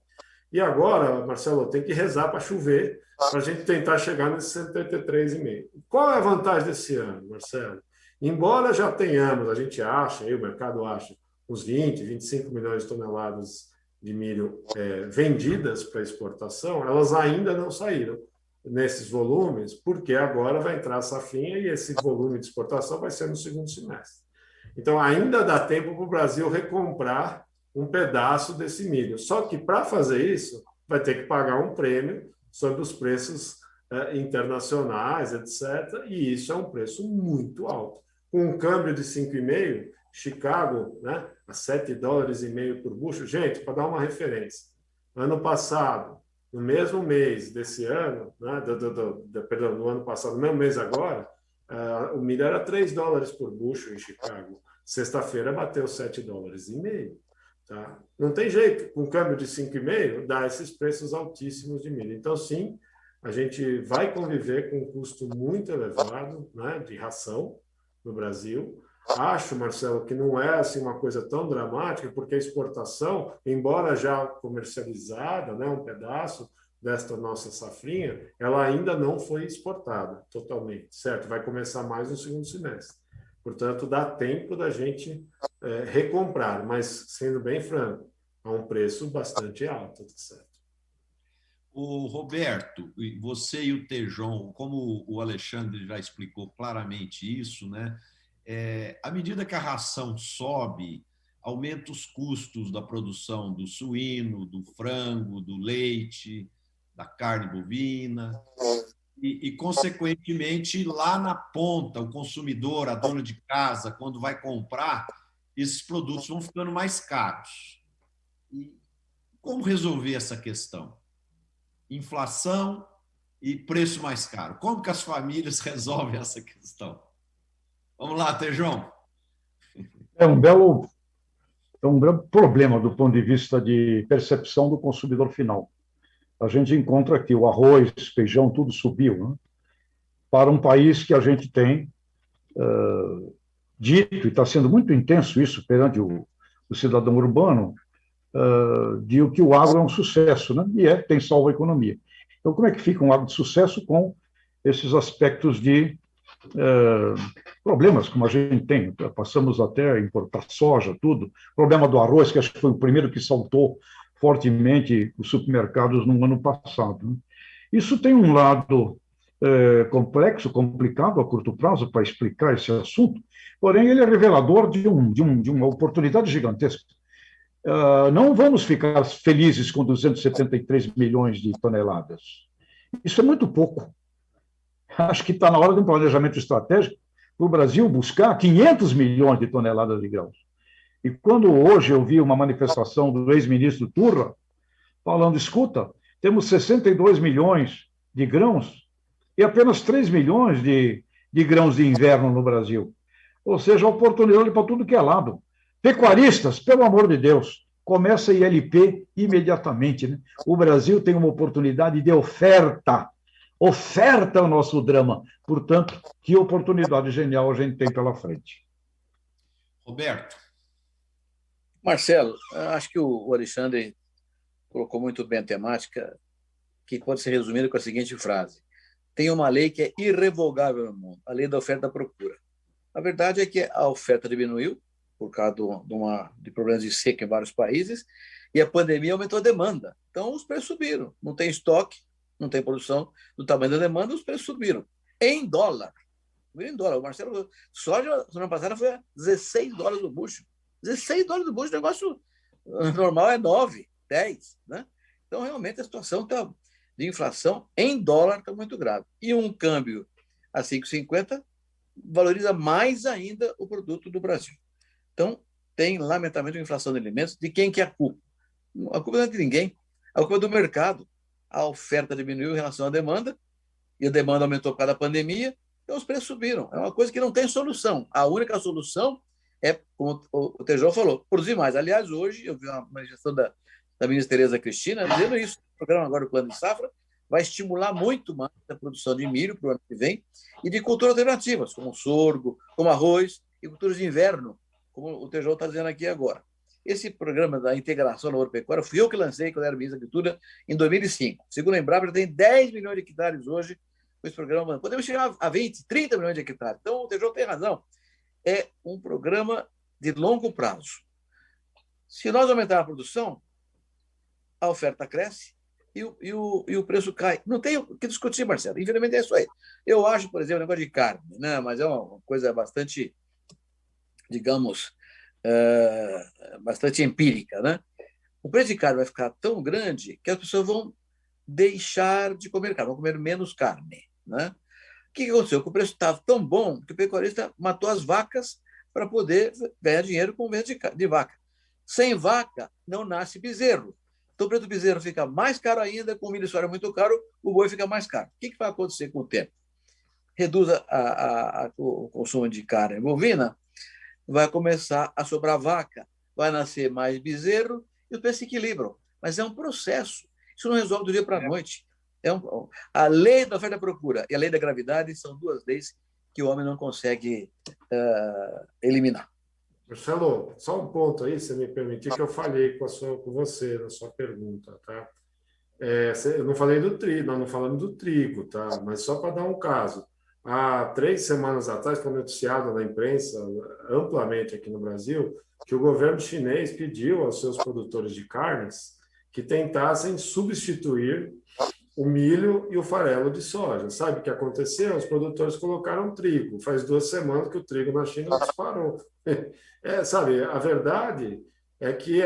e agora, Marcelo, tem que rezar para chover, para a gente tentar chegar nesse 73,5. Qual é a vantagem desse ano, Marcelo? Embora já tenhamos, a gente acha, aí o mercado acha, uns 20, 25 milhões de toneladas de milho vendidas para exportação, elas ainda não saíram nesses volumes, porque agora vai entrar a safrinha e esse volume de exportação vai ser no segundo semestre. Então, ainda dá tempo para o Brasil recomprar um pedaço desse milho. Só que, para fazer isso, vai ter que pagar um prêmio sobre os preços internacionais, etc. E isso é um preço muito alto. Com um câmbio de 5,5, Chicago, né, a $7,5 por bushel. Gente, para dar uma referência, ano passado, no mesmo mês desse ano, né, perdão, no ano passado, no mesmo mês agora, o milho era $3 por bushel em Chicago. Sexta-feira bateu $7,5. Tá? Não tem jeito, com câmbio de 5,5, dá esses preços altíssimos de milho. Então, sim, a gente vai conviver com um custo muito elevado, né, de ração no Brasil. Acho, Marcelo, que não é assim uma coisa tão dramática, porque a exportação, embora já comercializada, né, um pedaço desta nossa safrinha, ela ainda não foi exportada totalmente, certo? Vai começar mais no segundo semestre. Portanto, dá tempo da gente recomprar, mas, sendo bem franco, a um preço bastante alto, tá certo? O Roberto, você e o Tejon, como o Alexandre já explicou claramente isso, né? À medida que a ração sobe, aumenta os custos da produção do suíno, do frango, do leite, da carne bovina e, consequentemente, lá na ponta, o consumidor, a dona de casa, quando vai comprar, esses produtos vão ficando mais caros. E como resolver essa questão? Inflação e preço mais caro. Como que as famílias resolvem essa questão? Vamos lá, Tejão. É um belo problema do ponto de vista de percepção do consumidor final. A gente encontra que o arroz, feijão, tudo subiu, né? Para um país que a gente tem dito, e está sendo muito intenso isso perante o cidadão urbano, de que o agro é um sucesso, né? E tem salvo a economia. Então, como é que fica um agro de sucesso com esses aspectos de problemas, como a gente tem? Passamos até a importar soja, tudo. O problema do arroz, que acho que foi o primeiro que saltou fortemente os supermercados no ano passado, né? Isso tem um lado complexo, complicado a curto prazo para explicar esse assunto, porém ele é revelador de uma oportunidade gigantesca. Não vamos ficar felizes com 273 milhões de toneladas. Isso é muito pouco. Acho que está na hora de um planejamento estratégico para o Brasil buscar 500 milhões de toneladas de grãos. E quando hoje eu vi uma manifestação do ex-ministro Turra falando, escuta, temos 62 milhões de grãos e apenas 3 milhões de grãos de inverno no Brasil. Ou seja, oportunidade para tudo que é lado. Pecuaristas, pelo amor de Deus, começa a ILP imediatamente, né? O Brasil tem uma oportunidade de oferta. Oferta é o nosso drama. Portanto, que oportunidade genial a gente tem pela frente. Roberto. Marcelo, acho que o Alexandre colocou muito bem a temática, que pode ser resumida com a seguinte frase: tem uma lei que é irrevogável no mundo, a lei da oferta e da procura. A verdade é que a oferta diminuiu por causa de problemas de seca em vários países, e a pandemia aumentou a demanda. Então, os preços subiram. Não tem estoque, não tem produção do tamanho da demanda, os preços subiram. Em dólar. Em dólar. O Marcelo, soja, semana passada, foi a $16 do bushel. $16 do bushel, o negócio normal é 9, 10, né? Então, realmente, a situação de inflação em dólar está muito grave. E um câmbio a 5,50 valoriza mais ainda o produto do Brasil. Então, tem, lamentavelmente, uma inflação de alimentos. De quem que é a culpa? A culpa não é de ninguém. A culpa é do mercado. A oferta diminuiu em relação à demanda, e a demanda aumentou por causa da pandemia, então os preços subiram. É uma coisa que não tem solução. A única solução é, como o Tejão falou, produzir mais. Aliás, hoje eu vi uma manifestação da ministra Tereza Cristina dizendo isso. O programa agora, o Plano de Safra, vai estimular muito mais a produção de milho para o ano que vem e de culturas alternativas, como sorgo, como arroz e culturas de inverno, como o Tejão está dizendo aqui agora. Esse programa da integração na agropecuária fui eu que lancei quando era ministro da Agricultura em 2005. Segundo a Embrapa, já tem 10 milhões de hectares hoje com esse programa. Podemos chegar a 20, 30 milhões de hectares. Então, o Tejão tem razão. É um programa de longo prazo. Se nós aumentarmos a produção, a oferta cresce e o preço cai. Não tem o que discutir, Marcelo. Infelizmente é isso aí. Eu acho, por exemplo, o negócio de carne, né? Mas é uma coisa bastante, digamos, bastante empírica, né? o preço de carne vai ficar tão grande que as pessoas vão deixar de comer carne, vão comer menos carne, né? O que aconteceu? O preço estava tão bom que o pecuarista matou as vacas para poder ganhar dinheiro com venda de vaca. Sem vaca, não nasce bezerro. Então, o preço do bezerro fica mais caro ainda, com o milho soja muito caro, o boi fica mais caro. O que vai acontecer com o tempo? Reduz o consumo de carne bovina, vai começar a sobrar vaca, vai nascer mais bezerro e os preços se equilibram. Mas é um processo. Isso não resolve do dia para a noite. A lei da oferta e da procura e a lei da gravidade são duas leis que o homem não consegue eliminar. Marcelo, só um ponto aí, se me permitir, que eu falhei com você na sua pergunta, tá? Eu não falei do trigo, nós não falamos do trigo, tá? Mas só para dar um caso. Há 3 semanas atrás, foi noticiado na imprensa, amplamente aqui no Brasil, que o governo chinês pediu aos seus produtores de carnes que tentassem substituir o milho e o farelo de soja. Sabe o que aconteceu? Os produtores colocaram trigo. Faz 2 semanas que o trigo na China disparou. Sabe, a verdade é que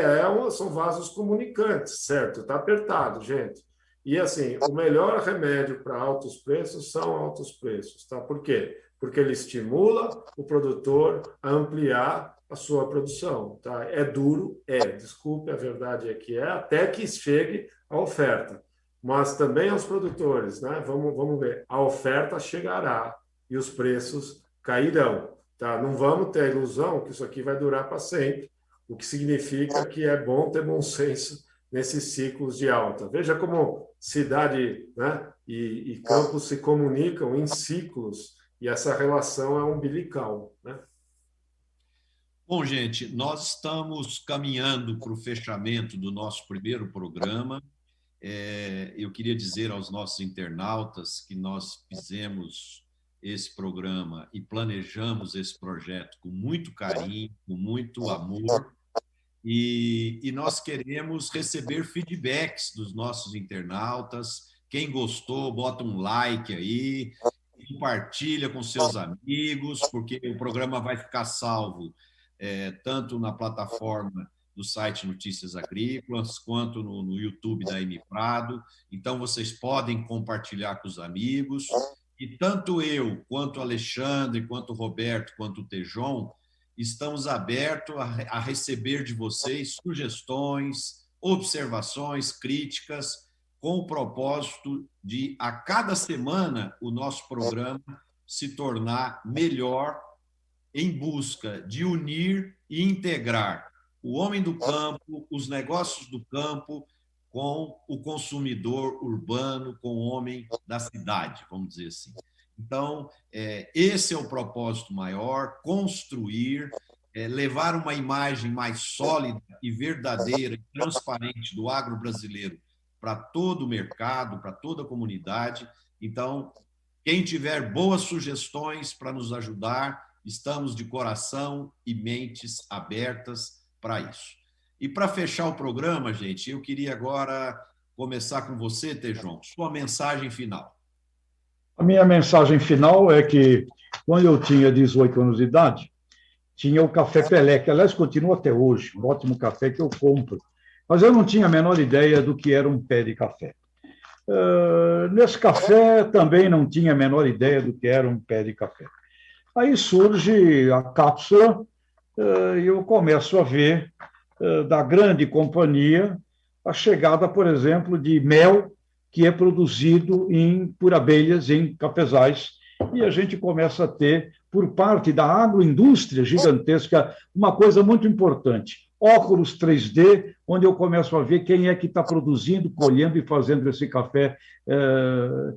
são vasos comunicantes, certo? Está apertado, gente. E, assim, o melhor remédio para altos preços são altos preços, tá? Por quê? Porque ele estimula o produtor a ampliar a sua produção, tá? É duro? Desculpe, a verdade é que até que chegue a oferta. Mas também aos produtores, né? Vamos ver, a oferta chegará e os preços cairão, tá? Não vamos ter a ilusão que isso aqui vai durar para sempre, o que significa que é bom ter bom senso nesses ciclos de alta. Veja como cidade, né, e campo se comunicam em ciclos e essa relação é umbilical, né? Bom, gente, nós estamos caminhando para o fechamento do nosso primeiro programa. Eu queria dizer aos nossos internautas que nós fizemos esse programa e planejamos esse projeto com muito carinho, com muito amor, e nós queremos receber feedbacks dos nossos internautas. Quem gostou, bota um like aí, compartilha com seus amigos, porque o programa vai ficar salvo tanto na plataforma do site Notícias Agrícolas, quanto no YouTube da M Prado. Então, vocês podem compartilhar com os amigos. E tanto eu, quanto o Alexandre, quanto o Roberto, quanto o Tejon, estamos abertos a receber de vocês sugestões, observações, críticas, com o propósito de, a cada semana, o nosso programa se tornar melhor em busca de unir e integrar o homem do campo, os negócios do campo, com o consumidor urbano, com o homem da cidade, vamos dizer assim. Então, esse é o propósito maior, construir, levar uma imagem mais sólida e verdadeira e transparente do agro brasileiro para todo o mercado, para toda a comunidade. Então, quem tiver boas sugestões para nos ajudar, estamos de coração e mentes abertas para isso. E para fechar o programa, gente, eu queria agora começar com você, Tejon, sua mensagem final. A minha mensagem final é que, quando eu tinha 18 anos de idade, tinha o Café Pelé, que, aliás, continua até hoje, um ótimo café que eu compro. Mas eu não tinha a menor ideia do que era um pé de café. Nesse café também não tinha a menor ideia do que era um pé de café. Aí surge a cápsula e eu começo a ver da grande companhia a chegada, por exemplo, de mel que é produzido por abelhas em cafezais, e a gente começa a ter, por parte da agroindústria gigantesca, uma coisa muito importante, óculos 3D, onde eu começo a ver quem é que está produzindo, colhendo e fazendo esse café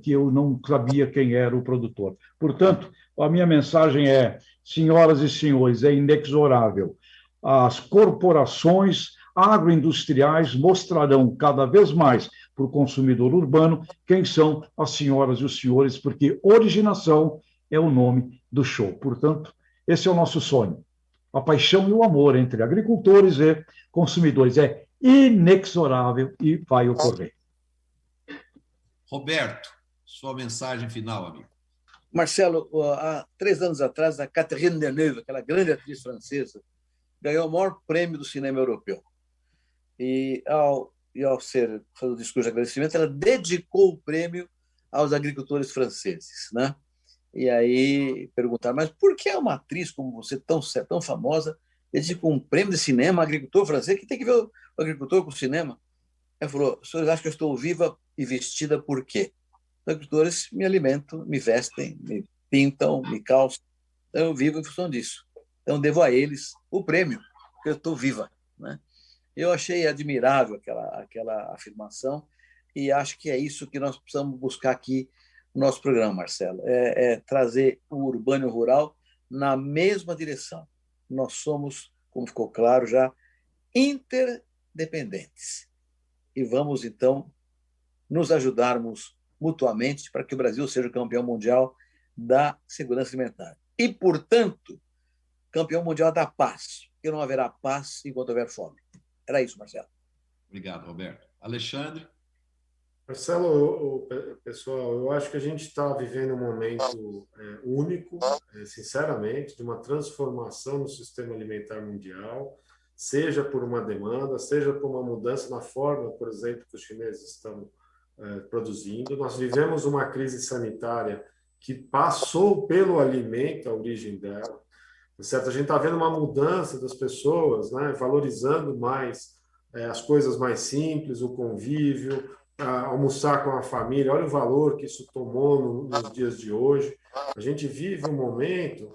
que eu não sabia quem era o produtor. Portanto, a minha mensagem é, senhoras e senhores, é inexorável. As corporações agroindustriais mostrarão cada vez mais para o consumidor urbano quem são as senhoras e os senhores, porque originação é o nome do show. Portanto, esse é o nosso sonho. A paixão e o amor entre agricultores e consumidores é inexorável e vai ocorrer. Roberto, sua mensagem final, amigo. Marcelo, há 3 anos atrás, a Catherine Deneuve, aquela grande atriz francesa, ganhou o maior prêmio do cinema europeu. e ao fazer o discurso de agradecimento, ela dedicou o prêmio aos agricultores franceses, né? E aí perguntaram, mas por que uma atriz como você, tão famosa, dedica um prêmio de cinema a agricultor francês? Que tem que ver o agricultor com o cinema? Ela falou, os senhores acham que eu estou viva e vestida por quê? Os agricultores me alimentam, me vestem, me pintam, me calçam. Então eu vivo em função disso. Então devo a eles o prêmio, porque eu estou viva, né? Eu achei admirável aquela afirmação e acho que é isso que nós precisamos buscar aqui no nosso programa, Marcelo, é trazer o urbano e o rural na mesma direção. Nós somos, como ficou claro já, interdependentes. E vamos, então, nos ajudarmos mutuamente para que o Brasil seja o campeão mundial da segurança alimentar. E, portanto, campeão mundial da paz, porque não haverá paz enquanto houver fome. Era isso, Marcelo. Obrigado, Roberto. Alexandre? Marcelo, pessoal, eu acho que a gente está vivendo um momento único, sinceramente, de uma transformação no sistema alimentar mundial, seja por uma demanda, seja por uma mudança na forma, por exemplo, que os chineses estão produzindo. Nós vivemos uma crise sanitária que passou pelo alimento, a origem dela, certo? A gente está vendo uma mudança das pessoas, né, valorizando mais as coisas mais simples, o convívio, almoçar com a família. Olha o valor que isso tomou nos dias de hoje. A gente vive um momento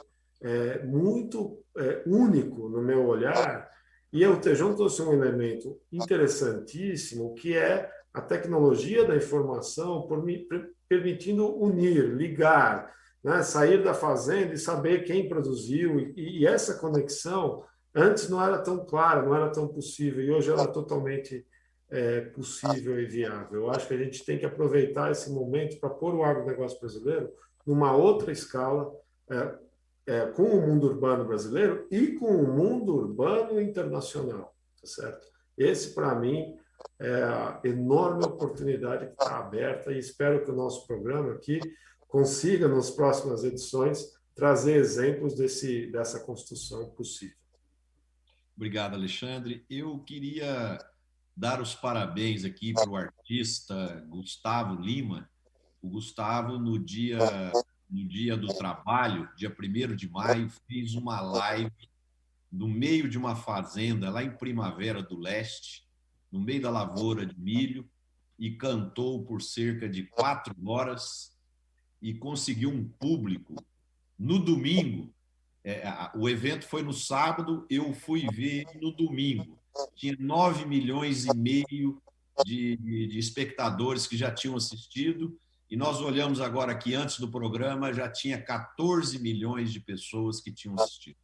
muito único no meu olhar, e o Tejão trouxe um elemento interessantíssimo, que é a tecnologia da informação permitindo unir, ligar, né? Sair da fazenda e saber quem produziu, e essa conexão antes não era tão clara, não era tão possível, e hoje ela é totalmente possível e viável. Eu acho que a gente tem que aproveitar esse momento para pôr o agronegócio brasileiro numa outra escala, com o mundo urbano brasileiro e com o mundo urbano internacional, tá certo? Esse, para mim, é a enorme oportunidade que está aberta, e espero que o nosso programa aqui consiga, nas próximas edições, trazer exemplos dessa construção possível. Obrigado, Alexandre. Eu queria dar os parabéns aqui para o artista Gustavo Lima. O Gustavo, no dia do trabalho, dia 1º de maio, fez uma live no meio de uma fazenda, lá em Primavera do Leste, no meio da lavoura de milho, e cantou por cerca de 4 horas e conseguiu um público. No domingo, o evento foi no sábado, eu fui ver no domingo. Tinha 9,5 milhões de espectadores que já tinham assistido, e nós olhamos agora aqui, antes do programa, já tinha 14 milhões de pessoas que tinham assistido.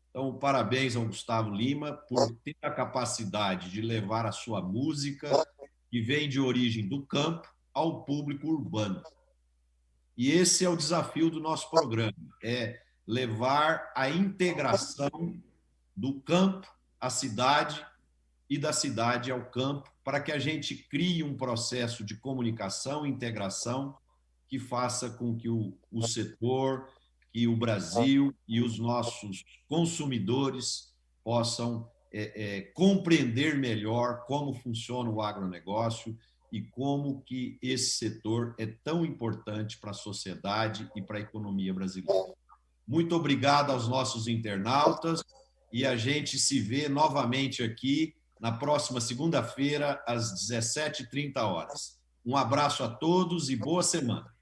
Então, parabéns ao Gustavo Lima por ter a capacidade de levar a sua música, que vem de origem do campo, ao público urbano. E esse é o desafio do nosso programa, é levar a integração do campo à cidade e da cidade ao campo, para que a gente crie um processo de comunicação e integração que faça com que o setor, que o Brasil e os nossos consumidores possam compreender melhor como funciona o agronegócio e como que esse setor é tão importante para a sociedade e para a economia brasileira. Muito obrigado aos nossos internautas, e a gente se vê novamente aqui na próxima segunda-feira, às 17h30. Um abraço a todos e boa semana.